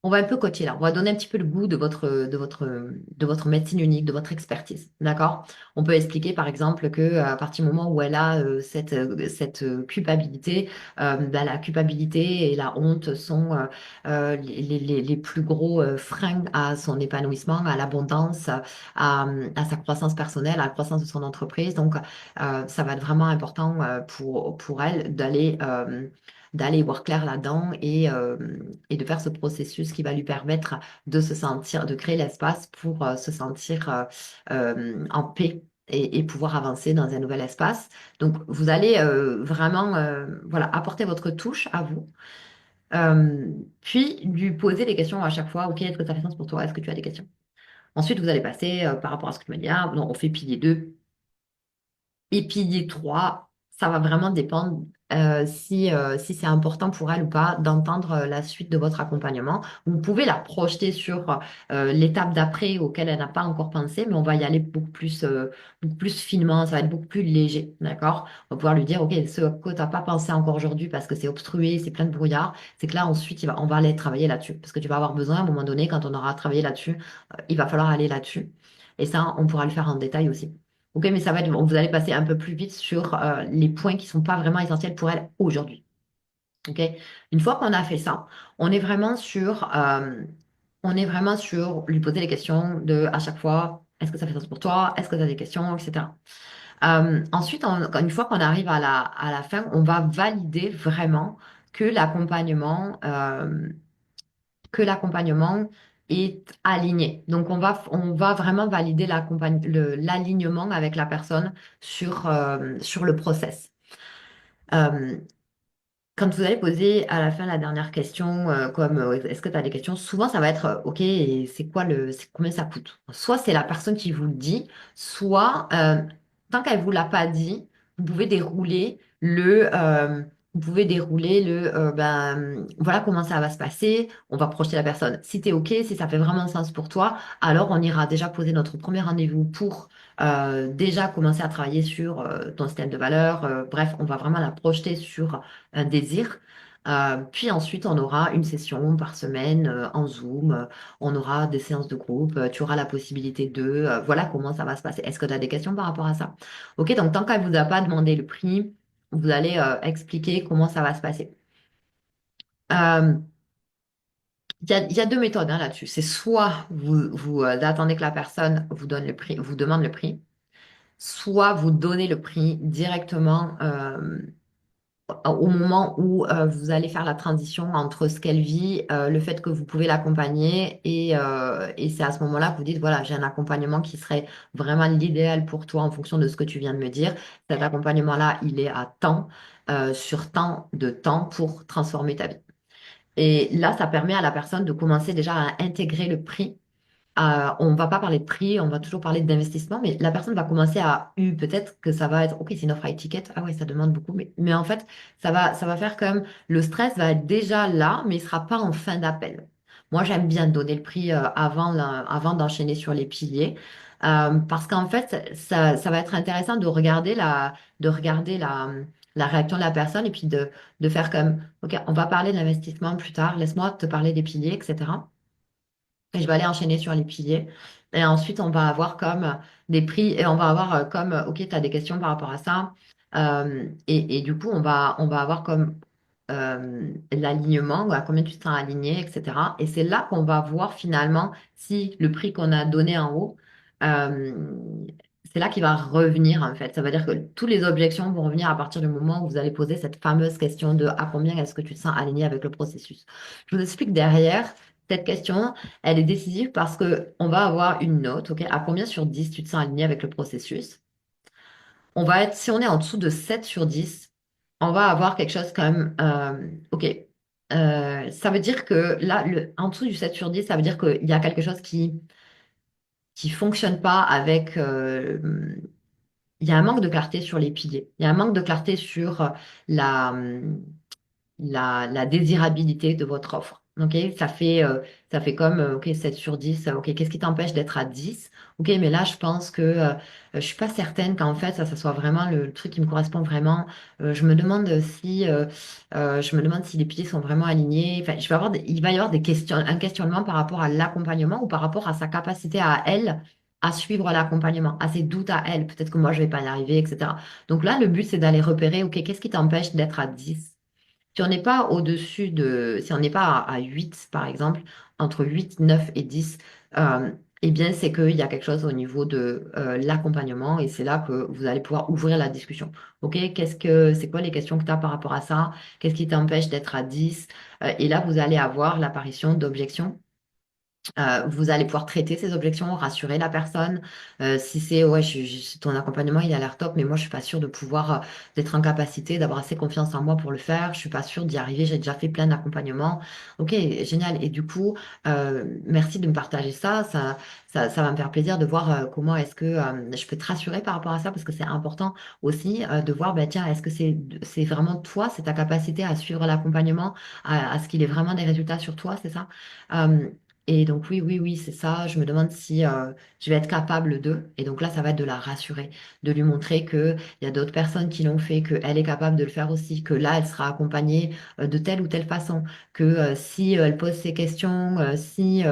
on va un peu coacher là. On va donner un petit peu le goût de votre médecine unique, de votre expertise. D'accord? On peut expliquer par exemple que à partir du moment où elle a cette culpabilité, ben, la culpabilité et la honte sont les plus gros freins à son épanouissement, à l'abondance, à sa croissance personnelle, à la croissance de son entreprise. Donc, ça va être vraiment important pour elle d'aller voir clair là-dedans et de faire ce processus qui va lui permettre de se sentir, de créer l'espace pour se sentir en paix et pouvoir avancer dans un nouvel espace. Donc, vous allez vraiment voilà, apporter votre touche à vous. Euh, Puis lui poser des questions à chaque fois. Ok, est-ce que ça fait sens pour toi? Est-ce que tu as des questions? Ensuite, vous allez passer par rapport à ce que tu m'as dit. Ah, non, on fait pilier 2. Et pilier 3, ça va vraiment dépendre si c'est important pour elle ou pas d'entendre la suite de votre accompagnement. Vous pouvez la projeter sur l'étape d'après auquel elle n'a pas encore pensé, mais on va y aller beaucoup plus finement, ça va être beaucoup plus léger, d'accord? On va pouvoir lui dire, OK, ce que tu n'as pas pensé encore aujourd'hui parce que c'est obstrué, c'est plein de brouillard, c'est que là, ensuite, on va aller travailler là-dessus. Parce que tu vas avoir besoin, à un moment donné, quand on aura travaillé là-dessus, il va falloir aller là-dessus. Et ça, on pourra le faire en détail aussi. Ok, mais ça va être, vous allez passer un peu plus vite sur les points qui sont pas vraiment essentiels pour elle aujourd'hui. Ok, une fois qu'on a fait ça, on est vraiment sur, euh, on est vraiment sur lui poser les questions de à chaque fois, est-ce que ça fait sens pour toi? Est-ce que tu as des questions, etc. Ensuite, une fois qu'on arrive à la fin, on va valider vraiment que l'accompagnement est aligné. Donc, on va vraiment valider l'alignement avec la personne sur le process. Euh, Quand vous allez poser à la fin la dernière question, comme est-ce que tu as des questions, souvent ça va être OK, et c'est combien ça coûte? Soit c'est la personne qui vous le dit, soit tant qu'elle vous l'a pas dit, vous pouvez dérouler ben voilà comment ça va se passer. On va projeter la personne. Si tu es OK, si ça fait vraiment sens pour toi, alors on ira déjà poser notre premier rendez-vous pour déjà commencer à travailler sur ton système de valeurs. Bref, on va vraiment la projeter sur un désir. Puis ensuite, on aura une session par semaine en Zoom. On aura des séances de groupe. Tu auras la possibilité voilà comment ça va se passer. Est-ce que tu as des questions par rapport à ça? Ok, donc tant qu'elle ne vous a pas demandé le prix, vous allez expliquer comment ça va se passer. Euh, il y a deux méthodes hein, là-dessus. C'est soit vous attendez que la personne vous donne le prix, vous demande le prix, soit vous donnez le prix directement au moment où vous allez faire la transition entre ce qu'elle vit, le fait que vous pouvez l'accompagner et c'est à ce moment-là que vous dites, voilà, j'ai un accompagnement qui serait vraiment l'idéal pour toi en fonction de ce que tu viens de me dire. Cet accompagnement-là, il est à temps, sur tant de temps pour transformer ta vie. Et là, ça permet à la personne de commencer déjà à intégrer le prix on va pas parler de prix, on va toujours parler d'investissement, mais la personne va commencer peut-être que ça va être, ok, c'est une offre high ticket, ah ouais, ça demande beaucoup, mais en fait, ça va faire comme, le stress va être déjà là, mais il sera pas en fin d'appel. Moi, j'aime bien donner le prix avant d'enchaîner sur les piliers, parce qu'en fait, ça va être intéressant de regarder la réaction de la personne et puis de faire comme, ok, on va parler de l'investissement plus tard, laisse-moi te parler des piliers, etc. Et je vais aller enchaîner sur les piliers. Et ensuite, on va avoir comme des prix et on va avoir comme, OK, tu as des questions par rapport à ça. Et du coup, on va avoir comme l'alignement, à combien tu te sens aligné, etc. Et c'est là qu'on va voir finalement si le prix qu'on a donné en haut, euh, c'est là qu'il va revenir en fait. Ça veut dire que toutes les objections vont revenir à partir du moment où vous allez poser cette fameuse question de à combien est-ce que tu te sens aligné avec le processus. Je vous explique derrière. Cette question, elle est décisive parce que on va avoir une note, ok? À combien sur 10 tu te sens aligné avec le processus? Si on est en dessous de 7 sur 10, on va avoir quelque chose comme, ok, ça veut dire que là, en dessous du 7 sur 10, ça veut dire qu'il y a quelque chose qui fonctionne pas il y a un manque de clarté sur les piliers. Il y a un manque de clarté sur la, la désirabilité de votre offre. Ok, ça fait comme ok, 7 sur 10. Ok, qu'est-ce qui t'empêche d'être à 10? Ok, mais là, je pense que je suis pas certaine qu'en fait, ça soit vraiment le truc qui me correspond vraiment. Je me demande si les piliers sont vraiment alignés. Enfin, il va y avoir un questionnement par rapport à l'accompagnement ou par rapport à sa capacité à elle à suivre l'accompagnement, à ses doutes à elle. Peut-être que moi, je vais pas y arriver, etc. Donc là, le but, c'est d'aller repérer, ok, qu'est-ce qui t'empêche d'être à 10? Si on n'est pas si on n'est pas à 8, par exemple, entre 8, 9 et 10, eh bien, c'est qu'il y a quelque chose au niveau de l'accompagnement et c'est là que vous allez pouvoir ouvrir la discussion. OK, c'est quoi les questions que tu as par rapport à ça? Qu'est-ce qui t'empêche d'être à 10? Et là, vous allez avoir l'apparition d'objections Vous allez pouvoir traiter ces objections, rassurer la personne. Si c'est ouais, ton accompagnement, il a l'air top, mais moi, je suis pas sûre de pouvoir, d'être en capacité, d'avoir assez confiance en moi pour le faire. Je suis pas sûre d'y arriver. J'ai déjà fait plein d'accompagnements. Ok, génial. Et du coup, merci de me partager ça. Ça va me faire plaisir de voir comment est-ce que je peux te rassurer par rapport à ça, parce que c'est important aussi de voir, ben, tiens, est-ce que c'est vraiment toi, c'est ta capacité à suivre l'accompagnement, à ce qu'il ait vraiment des résultats sur toi, c'est ça? Euh, et donc oui, oui, oui, c'est ça. Je me demande si je vais être capable de. Et donc là, ça va être de la rassurer, de lui montrer qu'il y a d'autres personnes qui l'ont fait, qu'elle est capable de le faire aussi, que là, elle sera accompagnée de telle ou telle façon, que si elle pose ses questions, si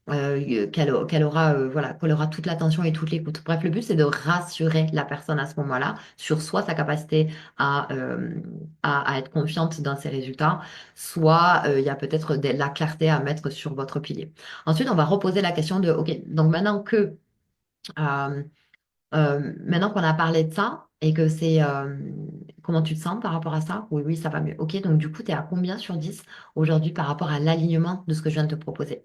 qu'elle aura voilà, qu'elle aura toute l'attention et toute l'écoute. Bref, le but, c'est de rassurer la personne à ce moment-là sur soit sa capacité à, euh, à être confiante dans ses résultats, soit il y a peut-être de la clarté à mettre sur votre pilier. Ensuite, on va reposer la question de, OK, donc euh, maintenant qu'on a parlé de ça et que c'est, comment tu te sens par rapport à ça? Oui, oui, ça va mieux. OK, donc du coup, tu es à combien sur 10 aujourd'hui par rapport à l'alignement de ce que je viens de te proposer?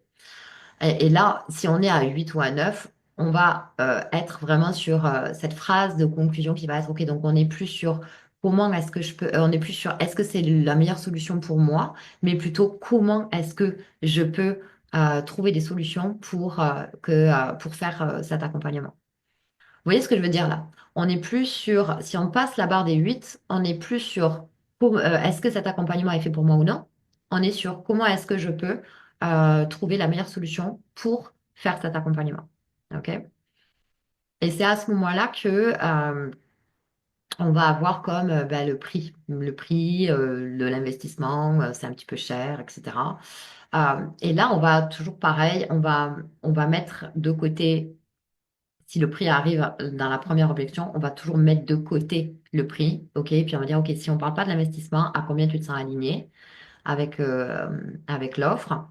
Et là, si on est à 8 ou à 9, on va être vraiment sur cette phrase de conclusion qui va être, OK, donc on n'est plus sur comment est-ce que je peux, on n'est plus sur est-ce que c'est la meilleure solution pour moi, mais plutôt comment est-ce que je peux trouver des solutions pour faire cet accompagnement. Vous voyez ce que je veux dire là? On n'est plus sur, si on passe la barre des 8, on n'est plus sur est-ce que cet accompagnement est fait pour moi ou non. On est sur comment est-ce que je peux trouver la meilleure solution pour faire cet accompagnement. OK? Et c'est à ce moment-là que on va avoir comme ben, le prix de l'investissement, c'est un petit peu cher, etc. Et là, on va toujours pareil, on va mettre de côté si le prix arrive dans la première objection, on va toujours mettre de côté le prix, ok? Puis on va dire, ok, si on ne parle pas de l'investissement, à combien tu te sens aligné avec l'offre?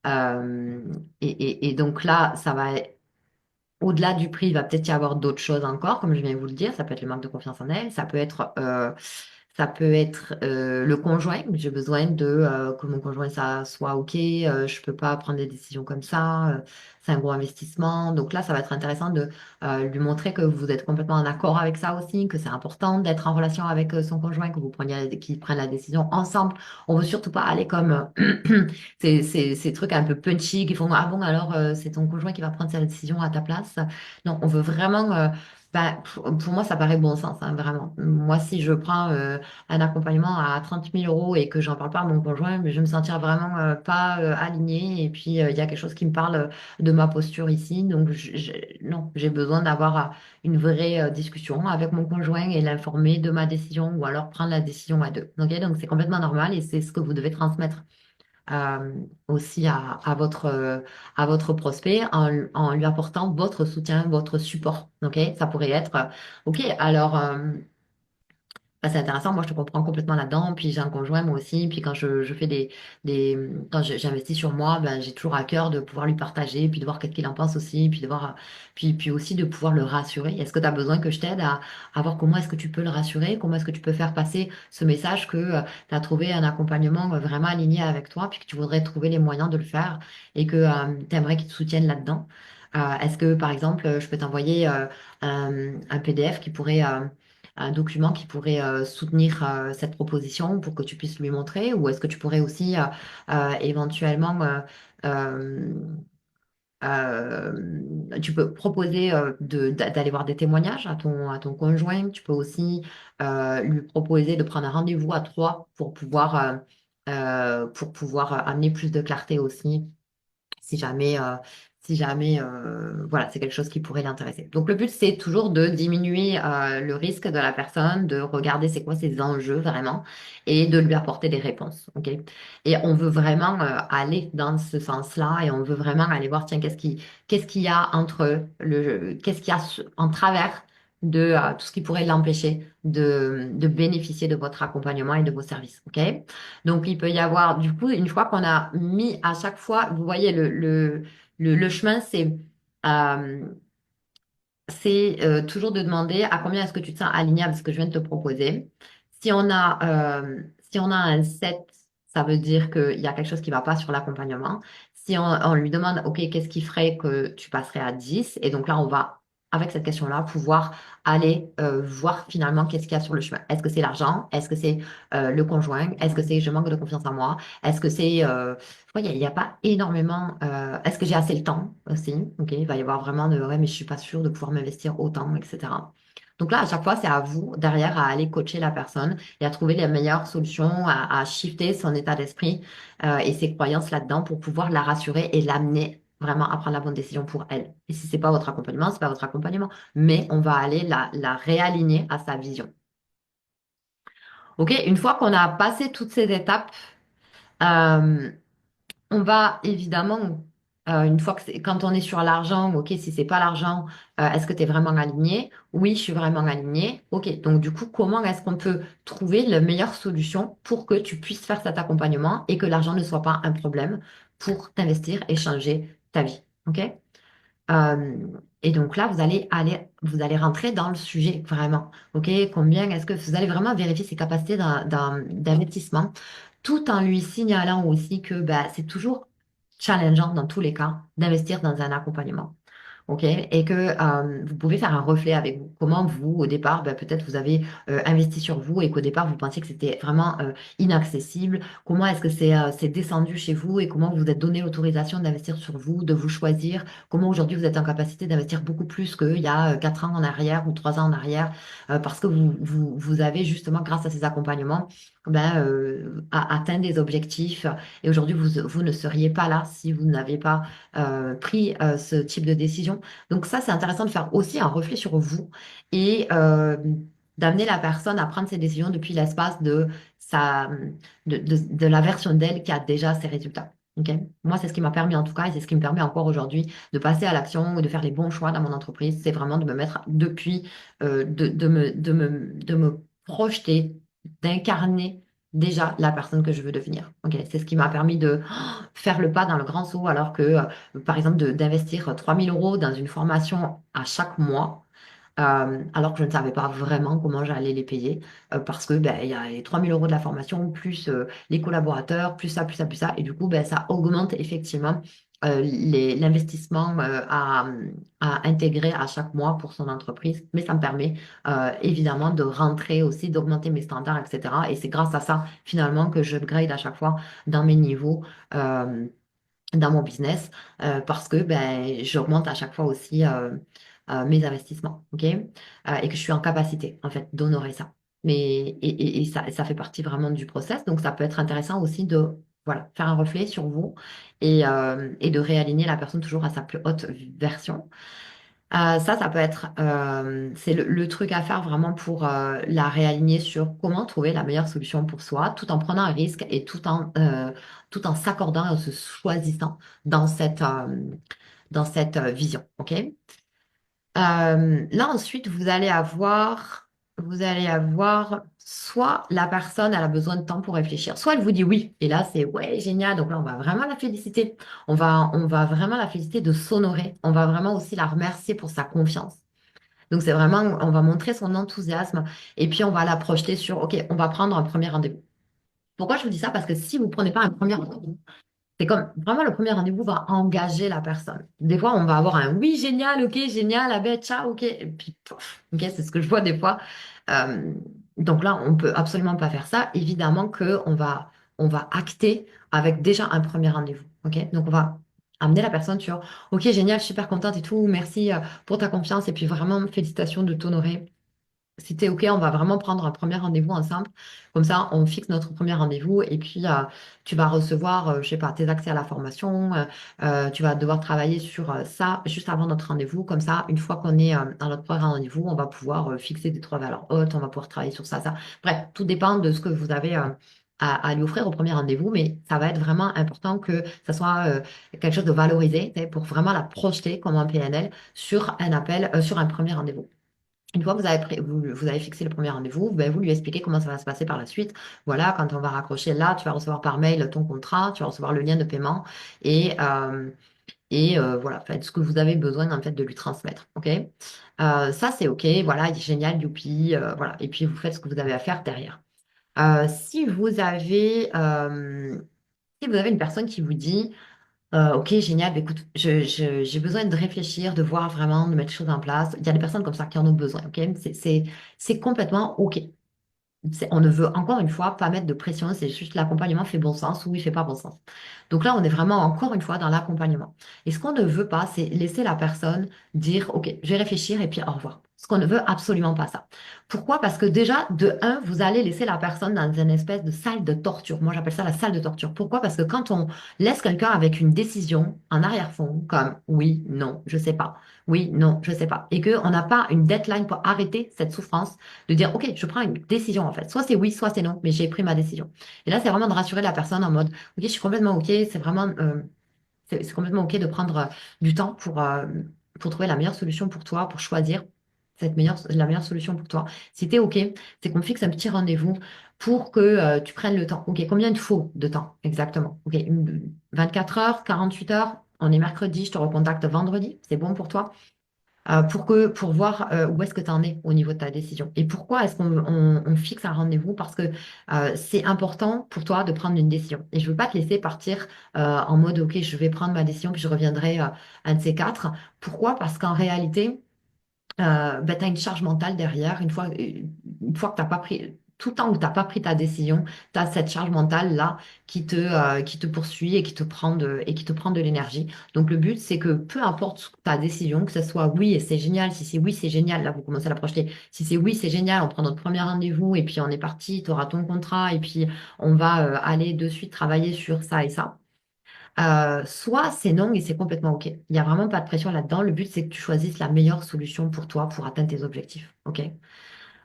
Euh, et donc là, ça va au-delà du prix, il va peut-être y avoir d'autres choses encore, comme je viens de vous le dire. Ça peut être le manque de confiance en elle, ça peut être le conjoint. J'ai besoin que mon conjoint ça soit OK. Je peux pas prendre des décisions comme ça. C'est un gros investissement. Donc là, ça va être intéressant de lui montrer que vous êtes complètement en accord avec ça aussi, que c'est important d'être en relation avec son conjoint, que vous qu'ils prennent la décision ensemble. On veut surtout pas aller comme ces trucs un peu punchy qui font ah bon alors c'est ton conjoint qui va prendre sa décision à ta place. Non, on veut vraiment. Pour moi, ça paraît bon sens, hein, vraiment. Moi, si je prends un accompagnement à 30 000 € et que j'en parle pas à mon conjoint, mais je vais me sentir vraiment pas alignée. Et puis, il y a quelque chose qui me parle de ma posture ici. Donc, non, j'ai besoin d'avoir une vraie discussion avec mon conjoint et l'informer de ma décision ou alors prendre la décision à deux. Ok, donc, c'est complètement normal et c'est ce que vous devez transmettre aussi à votre prospect en lui apportant votre soutien, votre support. Ok, ça pourrait être, ok, alors. C'est intéressant, moi je te comprends complètement là-dedans, puis j'ai un conjoint moi aussi, puis quand je fais quand j'investis sur moi, ben, j'ai toujours à cœur de pouvoir lui partager, puis de voir qu'est-ce qu'il en pense aussi, puis de voir, puis aussi de pouvoir le rassurer. Est-ce que tu as besoin que je t'aide à voir comment est-ce que tu peux le rassurer, comment est-ce que tu peux faire passer ce message que tu as trouvé un accompagnement vraiment aligné avec toi, puis que tu voudrais trouver les moyens de le faire et que tu aimerais qu'il te soutienne là-dedans. Est-ce que par exemple, je peux t'envoyer un PDF qui pourrait un document qui pourrait soutenir cette proposition pour que tu puisses lui montrer? Ou est-ce que tu pourrais aussi éventuellement, euh, tu peux proposer d'aller voir des témoignages à ton conjoint. Tu peux aussi lui proposer de prendre un rendez-vous à trois pour pouvoir amener plus de clarté aussi si jamais, voilà, c'est quelque chose qui pourrait l'intéresser. Donc le but, c'est toujours de diminuer le risque de la personne, de regarder c'est quoi ses enjeux vraiment et de lui apporter des réponses. Ok? Et on veut vraiment aller dans ce sens-là et on veut vraiment aller voir, tiens, qu'est-ce qu'il y a qu'est-ce qu'il y a en travers de tout ce qui pourrait l'empêcher de bénéficier de votre accompagnement et de vos services. Ok? Donc, il peut y avoir, du coup, une fois qu'on a mis à chaque fois, vous voyez, le chemin, euh, c'est toujours de demander à combien est-ce que tu te sens aligné avec ce que je viens de te proposer. Si on a un 7, ça veut dire qu'il y a quelque chose qui ne va pas sur l'accompagnement. Si on lui demande, OK, qu'est-ce qui ferait que tu passerais à 10? Et donc là, on va, avec cette question-là, pouvoir aller voir finalement qu'est-ce qu'il y a sur le chemin. Est-ce que c'est l'argent? Est-ce que c'est le conjoint? Est-ce que c'est je manque de confiance en moi? Est-ce que c'est... je crois qu'il n'y a pas énormément... est-ce que j'ai assez le temps aussi? OK, il va y avoir vraiment de... Ouais, mais je suis pas sûre de pouvoir m'investir autant, etc. Donc là, à chaque fois, c'est à vous, derrière, à aller coacher la personne et à trouver les meilleures solutions, à shifter son état d'esprit et ses croyances là-dedans pour pouvoir la rassurer et l'amener vraiment à prendre la bonne décision pour elle. Et si c'est pas votre accompagnement, c'est pas votre accompagnement, mais on va aller la réaligner à sa vision. OK, une fois qu'on a passé toutes ces étapes, euh, on va évidemment, une fois que quand on est sur l'argent, ok, si c'est pas l'argent, est-ce que tu es vraiment aligné? Oui, je suis vraiment aligné. Ok, donc du coup, comment est-ce qu'on peut trouver la meilleure solution pour que tu puisses faire cet accompagnement et que l'argent ne soit pas un problème pour t'investir et changer ta vie? Ok? Euh, et donc là, vous allez rentrer dans le sujet vraiment. OK? Combien est-ce que vous allez vraiment vérifier ses capacités d'investissement tout en lui signalant aussi que bah, c'est toujours challengeant dans tous les cas d'investir dans un accompagnement. OK? Et que vous pouvez faire un reflet avec vous. Comment vous, au départ, ben, peut-être vous avez investi sur vous et qu'au départ, vous pensiez que c'était vraiment inaccessible. Comment est-ce que c'est descendu chez vous et comment vous vous êtes donné l'autorisation d'investir sur vous, de vous choisir? Comment aujourd'hui vous êtes en capacité d'investir beaucoup plus qu'il y a 4 ans en arrière ou 3 ans en arrière parce que vous avez justement, grâce à ces accompagnements, ben, atteint des objectifs. Et aujourd'hui, vous ne seriez pas là si vous n'avez pas pris ce type de décision. Donc ça, c'est intéressant de faire aussi un reflet sur vous et d'amener la personne à prendre ses décisions depuis l'espace de la version d'elle qui a déjà ses résultats. Ok. Moi, c'est ce qui m'a permis en tout cas, et c'est ce qui me permet encore aujourd'hui de passer à l'action ou de faire les bons choix dans mon entreprise. C'est vraiment de me mettre depuis, de me projeter, d'incarner déjà la personne que je veux devenir. Ok. C'est ce qui m'a permis de faire le pas dans le grand saut alors que par exemple, d'investir 3 000 € dans une formation à chaque mois, alors que je ne savais pas vraiment comment j'allais les payer, parce que ben, il y a les 3 000 € de la formation, plus les collaborateurs, plus ça, plus ça, plus ça, et du coup, ben, ça augmente effectivement l'investissement à intégrer à chaque mois pour son entreprise, mais ça me permet évidemment de rentrer aussi, d'augmenter mes standards, etc. Et c'est grâce à ça, finalement, que je upgrade à chaque fois dans mes niveaux. euh, dans mon business parce que ben, j'augmente à chaque fois aussi mes investissements, ok? Et que je suis en capacité, en fait, d'honorer ça. Mais, et ça fait partie vraiment du process. Donc, ça peut être intéressant aussi de voilà, faire un reflet sur vous et de réaligner la personne toujours à sa plus haute version. Ça peut être, c'est le truc à faire vraiment pour la réaligner sur comment trouver la meilleure solution pour soi, tout en prenant un risque et tout en s'accordant et en se choisissant dans cette vision. OK? Là, ensuite, vous allez avoir soit la personne, elle a besoin de temps pour réfléchir, soit elle vous dit oui. Et là, c'est ouais, génial. Donc là, on va vraiment la féliciter. On va vraiment la féliciter de s'honorer. On va vraiment aussi la remercier pour sa confiance. Donc, c'est vraiment, on va montrer son enthousiasme et puis on va la projeter sur, OK, on va prendre un premier rendez-vous. Pourquoi je vous dis ça? Parce que si vous ne prenez pas un premier rendez-vous, c'est comme vraiment le premier rendez-vous va engager la personne. Des fois, on va avoir un oui, génial, ok, génial, ah ben, ciao, ok. Et puis, pof, ok, c'est ce que je vois des fois. Euh, donc là, on peut absolument pas faire ça. Évidemment que on va acter avec déjà un premier rendez-vous. Ok, donc on va amener la personne sur, ok, génial, super contente et tout, merci pour ta confiance et puis vraiment félicitations de t'honorer. Si t'es OK, on va vraiment prendre un premier rendez-vous ensemble. Comme ça, on fixe notre premier rendez-vous et puis tu vas recevoir, je sais pas, tes accès à la formation. Tu vas devoir travailler sur ça juste avant notre rendez-vous. Comme ça, une fois qu'on est dans notre premier rendez-vous, on va pouvoir fixer des 3 valeurs hautes. On va pouvoir travailler sur ça, ça. Bref, tout dépend de ce que vous avez à lui offrir au premier rendez-vous, mais ça va être vraiment important que ça soit quelque chose de valorisé, tu sais, pour vraiment la projeter comme un PNL sur un appel, sur un premier rendez-vous. Une fois que vous avez fixé le premier rendez-vous, ben, vous lui expliquez comment ça va se passer par la suite. Voilà, quand on va raccrocher là, tu vas recevoir par mail ton contrat, tu vas recevoir le lien de paiement et voilà, faites ce que vous avez besoin en fait de lui transmettre. OK? Ça, c'est OK. Voilà, il est génial, youpi. Voilà. Et puis, vous faites ce que vous avez à faire derrière. Si vous avez une personne qui vous dit, Ok, génial. Bah, écoute, j'ai besoin de réfléchir, de voir vraiment, de mettre les choses en place. Il y a des personnes comme ça qui en ont besoin. Ok, c'est complètement ok. On ne veut encore une fois pas mettre de pression, c'est juste l'accompagnement fait bon sens ou il fait pas bon sens. Donc là, on est vraiment encore une fois dans l'accompagnement. Et ce qu'on ne veut pas, c'est laisser la personne dire, OK, je vais réfléchir et puis au revoir. Ce qu'on ne veut absolument pas ça. Pourquoi? Parce que déjà, de un, vous allez laisser la personne dans une espèce de salle de torture. Moi, j'appelle ça la salle de torture. Pourquoi? Parce que quand on laisse quelqu'un avec une décision en arrière-fond, comme oui, non, je sais pas, oui, non, je sais pas, et qu'on n'a pas une deadline pour arrêter cette souffrance, de dire, OK, je prends une décision en fait. Soit c'est oui, soit c'est non, mais j'ai pris ma décision. Et là, c'est vraiment de rassurer la personne en mode, OK, je suis complètement OK, c'est complètement OK de prendre du temps pour trouver la meilleure solution pour toi, pour choisir la meilleure solution pour toi. Si tu es OK, c'est qu'on fixe un petit rendez-vous pour que tu prennes le temps. OK, combien il te faut de temps exactement? OK, 24 heures, 48 heures, on est mercredi, je te recontacte vendredi, c'est bon pour toi? Pour voir où est-ce que tu en es au niveau de ta décision. Et pourquoi est-ce qu'on fixe un rendez-vous? Parce que c'est important pour toi de prendre une décision. Et je ne veux pas te laisser partir en mode, OK, je vais prendre ma décision, puis je reviendrai un de ces quatre. Pourquoi? Parce qu'en réalité, ben, tu as une charge mentale derrière. Une fois que tu n'as pas pris, tout le temps où tu n'as pas pris ta décision, tu as cette charge mentale-là qui te poursuit et qui te prend de l'énergie. Donc, le but, c'est que peu importe ta décision, que ce soit oui et c'est génial, si c'est oui, c'est génial, là, vous commencez à la projeter. Si c'est oui, c'est génial, on prend notre premier rendez-vous et puis on est parti, tu auras ton contrat et puis on va aller de suite travailler sur ça et ça. Soit c'est non et c'est complètement OK. Il n'y a vraiment pas de pression là-dedans. Le but, c'est que tu choisisses la meilleure solution pour toi pour atteindre tes objectifs. OK?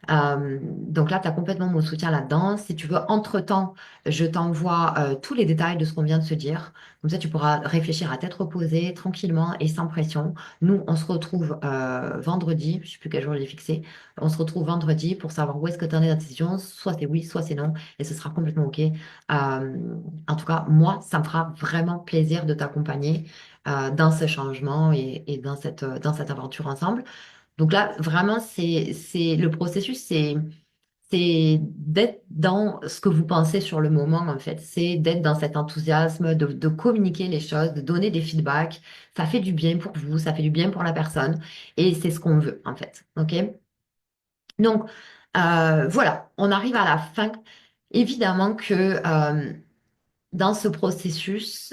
Donc là, tu as complètement mon soutien là-dedans. Si tu veux, entre-temps, je t'envoie tous les détails de ce qu'on vient de se dire. Comme ça, tu pourras réfléchir à tête reposée, tranquillement et sans pression. Nous, on se retrouve vendredi. Je ne sais plus quel jour j'ai fixé. On se retrouve vendredi pour savoir où est-ce que tu en es dans ta décision. Soit c'est oui, soit c'est non. Et ce sera complètement OK. En tout cas, moi, ça me fera vraiment plaisir de t'accompagner dans ce changement et dans cette aventure ensemble. Donc là, vraiment, le processus, c'est d'être dans ce que vous pensez sur le moment, en fait. C'est d'être dans cet enthousiasme, de communiquer les choses, de donner des feedbacks. Ça fait du bien pour vous, ça fait du bien pour la personne. Et c'est ce qu'on veut, en fait. OK? Donc, voilà, on arrive à la fin. Évidemment que dans ce processus,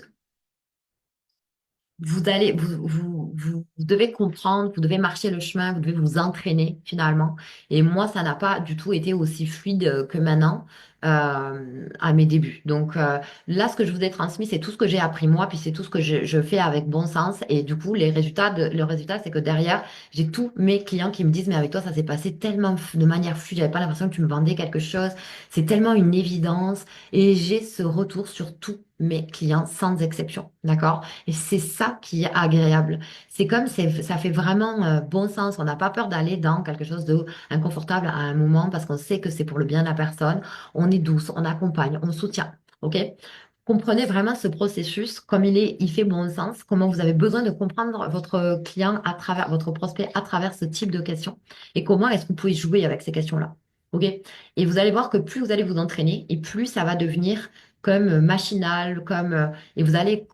vous devez comprendre, vous devez marcher le chemin, vous devez vous entraîner finalement. Et moi, ça n'a pas du tout été aussi fluide que maintenant à mes débuts. Donc là, ce que je vous ai transmis, c'est tout ce que j'ai appris moi, puis c'est tout ce que je fais avec bon sens. Et du coup, le résultat, c'est que derrière, j'ai tous mes clients qui me disent, mais avec toi, ça s'est passé tellement de manière fluide, j'avais pas l'impression que tu me vendais quelque chose. C'est tellement une évidence. Et j'ai ce retour sur tous mes clients sans exception. D'accord? Et c'est ça qui est agréable. C'est comme ça fait vraiment bon sens. On n'a pas peur d'aller dans quelque chose de inconfortable à un moment parce qu'on sait que c'est pour le bien de la personne. On est douce, on accompagne, on soutient. OK? Comprenez vraiment ce processus comme il fait bon sens, comment vous avez besoin de comprendre votre client à travers votre prospect à travers ce type de questions et comment est-ce que vous pouvez jouer avec ces questions-là. OK? Et vous allez voir que plus vous allez vous entraîner et plus ça va devenir comme machinal, et vous allez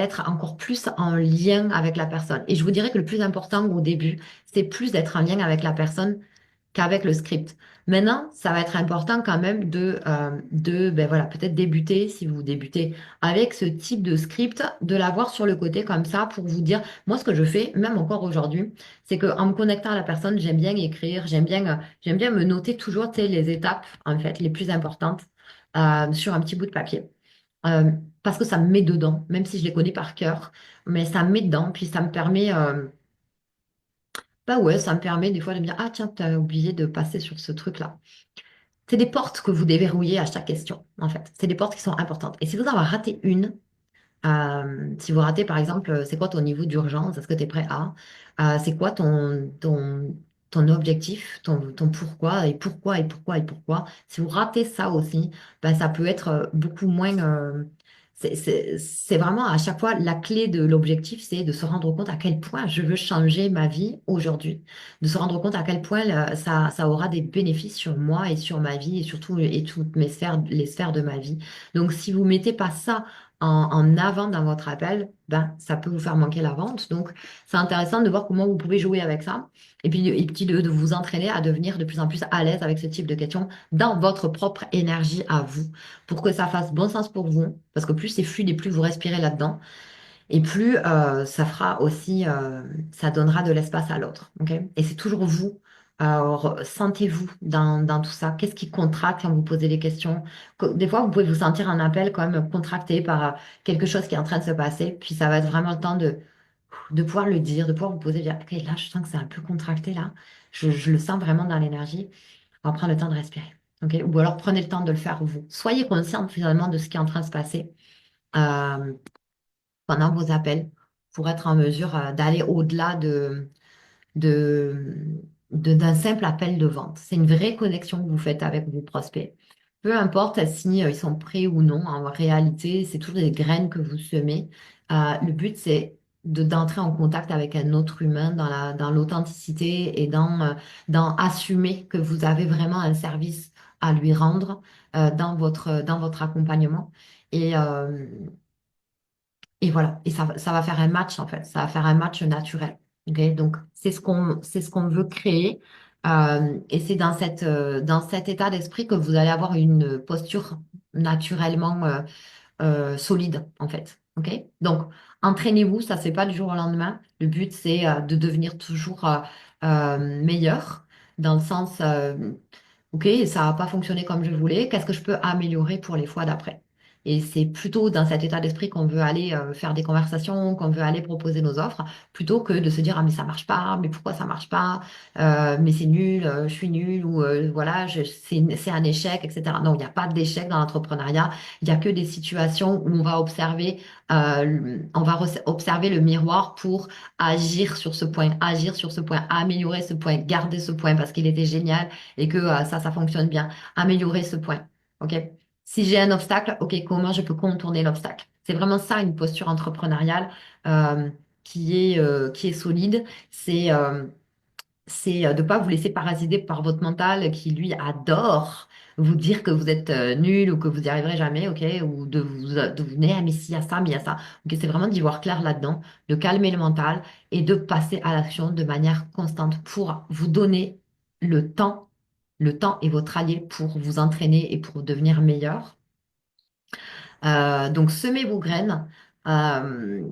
être encore plus en lien avec la personne. Et je vous dirais que le plus important au début, c'est plus d'être en lien avec la personne qu'avec le script. Maintenant, ça va être important quand même ben voilà, peut-être débuter, si vous débutez avec ce type de script, de l'avoir sur le côté comme ça pour vous dire, moi, ce que je fais, même encore aujourd'hui, c'est qu'en me connectant à la personne, j'aime bien écrire, j'aime bien me noter toujours, tu sais, les étapes, en fait, les plus importantes sur un petit bout de papier. Euh, Parce que ça me met dedans, même si je les connais par cœur, mais ça me met dedans, puis ça me permet, bah ouais, ça me permet des fois de me dire, ah tiens, t'as oublié de passer sur ce truc-là. C'est des portes que vous déverrouillez à chaque question, en fait. C'est des portes qui sont importantes. Et si vous en ratez une, si vous ratez, par exemple, c'est quoi ton niveau d'urgence? Est-ce que tu es prêt à? C'est quoi ton objectif, ton pourquoi et pourquoi et pourquoi et pourquoi? Si vous ratez ça aussi, ben, ça peut être beaucoup moins. C'est vraiment à chaque fois la clé de l'objectif, c'est de se rendre compte à quel point je veux changer ma vie aujourd'hui, de se rendre compte à quel point ça aura des bénéfices sur moi et sur ma vie et surtout et toutes mes sphères, les sphères de ma vie. Donc, si vous mettez pas ça en avant dans votre appel, ben, ça peut vous faire manquer la vente. Donc, c'est intéressant de voir comment vous pouvez jouer avec ça. Et puis de vous entraîner à devenir de plus en plus à l'aise avec ce type de questions dans votre propre énergie à vous, pour que ça fasse bon sens pour vous. Parce que plus c'est fluide et plus vous respirez là-dedans, et plus ça fera aussi, ça donnera de l'espace à l'autre. Ok. Et c'est toujours vous. Sentez-vous dans tout ça. Qu'est-ce qui contracte quand vous posez des questions? Des fois, vous pouvez vous sentir un appel quand même contracté par quelque chose qui est en train de se passer. Puis ça va être vraiment le temps de pouvoir le dire, de pouvoir vous poser, dire, ok, là, je sens que c'est un peu contracté, là. Je le sens vraiment dans l'énergie. On va prendre le temps de respirer. Ok. Ou alors prenez le temps de le faire vous. Soyez conscient finalement de ce qui est en train de se passer. Euh, Pendant vos appels pour être en mesure d'aller au-delà de, d'un simple appel de vente. C'est une vraie connexion que vous faites avec vos prospects. Peu importe si ils sont prêts ou non, en réalité, c'est toujours des graines que vous semez. Le but, c'est d'entrer en contact avec un autre humain dans l'authenticité et dans assumer que vous avez vraiment un service à lui rendre dans votre accompagnement. Et, euh, et voilà, et ça va faire un match en fait, ça va faire un match naturel. Ok. Donc c'est ce qu'on veut créer. Et c'est dans cet état d'esprit que vous allez avoir une posture naturellement solide en fait. Ok. Donc entraînez-vous, ça ne se fait pas du jour au lendemain. Le but c'est de devenir toujours meilleur dans le sens, ok, ça n'a pas fonctionné comme je voulais, qu'est-ce que je peux améliorer pour les fois d'après? Et c'est plutôt dans cet état d'esprit qu'on veut aller faire des conversations, qu'on veut aller proposer nos offres, plutôt que de se dire, ah mais ça marche pas, mais pourquoi ça marche pas, mais c'est nul, je suis nul, ou voilà, c'est un échec, etc. Non, il n'y a pas d'échec dans l'entrepreneuriat, il n'y a que des situations où on va observer le miroir pour agir sur ce point, améliorer ce point, garder ce point parce qu'il était génial et que ça fonctionne bien. Améliorer ce point. OK? Si j'ai un obstacle, OK, comment je peux contourner l'obstacle? C'est vraiment ça une posture entrepreneuriale euh, qui est solide. C'est de ne pas vous laisser parasiter par votre mental qui, lui, adore vous dire que vous êtes nul ou que vous n'y arriverez jamais, OK? Ou de vous dire, ah, mais s'il y a ça, mais il y a ça. OK, c'est vraiment d'y voir clair là-dedans, de calmer le mental et de passer à l'action de manière constante pour vous donner le temps. Le temps est votre allié pour vous entraîner et pour devenir meilleur. Donc, semez vos graines. Euh,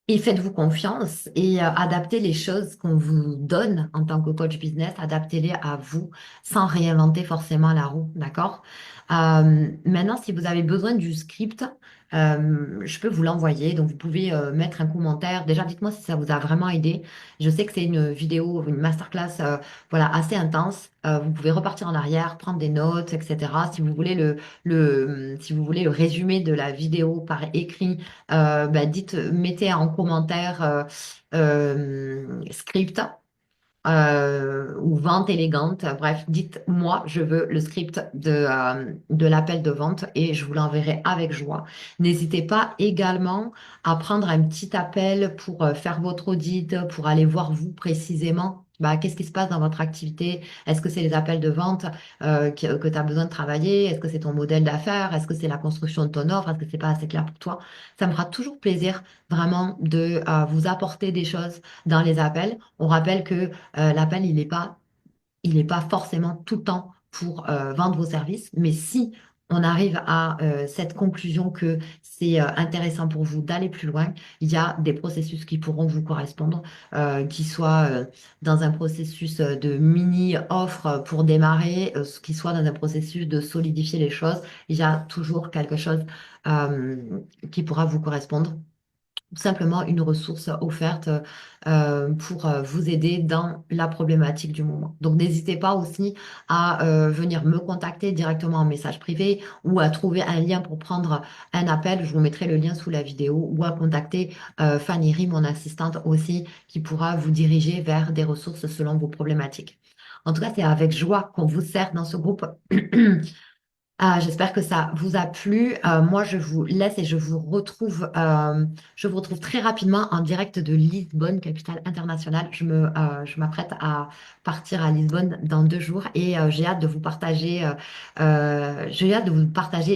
et faites-vous confiance et adaptez les choses qu'on vous donne en tant que coach business, adaptez-les à vous sans réinventer forcément la roue, d'accord? Maintenant, si vous avez besoin du script, je peux vous l'envoyer. Donc, vous pouvez mettre un commentaire. Déjà, dites-moi si ça vous a vraiment aidé. Je sais que c'est une vidéo, une masterclass, voilà, assez intense. Vous pouvez repartir en arrière, prendre des notes, etc. Si vous voulez si vous voulez le résumé de la vidéo par écrit, bah, mettez en commentaire script ou vente élégante. Bref, dites moi, je veux le script de l'appel de vente et je vous l'enverrai avec joie. N'hésitez pas également à prendre un petit appel pour faire votre audit, pour aller voir vous précisément. Bah, qu'est-ce qui se passe dans votre activité? Est-ce que c'est les appels de vente que tu as besoin de travailler? Est-ce que c'est ton modèle d'affaires? Est-ce que c'est la construction de ton offre? Est-ce que c'est pas assez clair pour toi? Ça me fera toujours plaisir vraiment de vous apporter des choses dans les appels. On rappelle que l'appel, il est pas forcément tout le temps pour vendre vos services, mais si on arrive à cette conclusion que c'est intéressant pour vous d'aller plus loin, il y a des processus qui pourront vous correspondre, qui soient dans un processus de mini-offre pour démarrer, qui soit dans un processus de solidifier les choses. Il y a toujours quelque chose euh, qui pourra vous correspondre simplement une ressource offerte pour vous aider dans la problématique du moment. Donc n'hésitez pas aussi à venir me contacter directement en message privé ou à trouver un lien pour prendre un appel. Je vous mettrai le lien sous la vidéo ou à contacter Fanny Rie, mon assistante aussi, qui pourra vous diriger vers des ressources selon vos problématiques. En tout cas, c'est avec joie qu'on vous sert dans ce groupe. J'espère que ça vous a plu. Moi, je vous laisse et je vous retrouve très rapidement en direct de Lisbonne, capitale internationale. Je m'apprête à partir à Lisbonne dans 2 jours et j'ai hâte de vous partager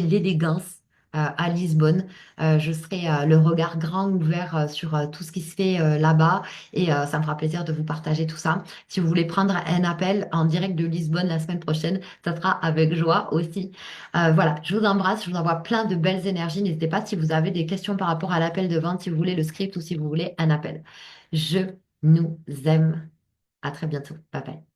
l'élégance à Lisbonne. Je serai le regard grand ouvert sur tout ce qui se fait là-bas et ça me fera plaisir de vous partager tout ça. Si vous voulez prendre un appel en direct de Lisbonne la semaine prochaine, ça sera avec joie aussi. Voilà, je vous embrasse, je vous envoie plein de belles énergies. N'hésitez pas si vous avez des questions par rapport à l'appel de vente, si vous voulez le script ou si vous voulez un appel. Je nous aime. À très bientôt. Bye bye.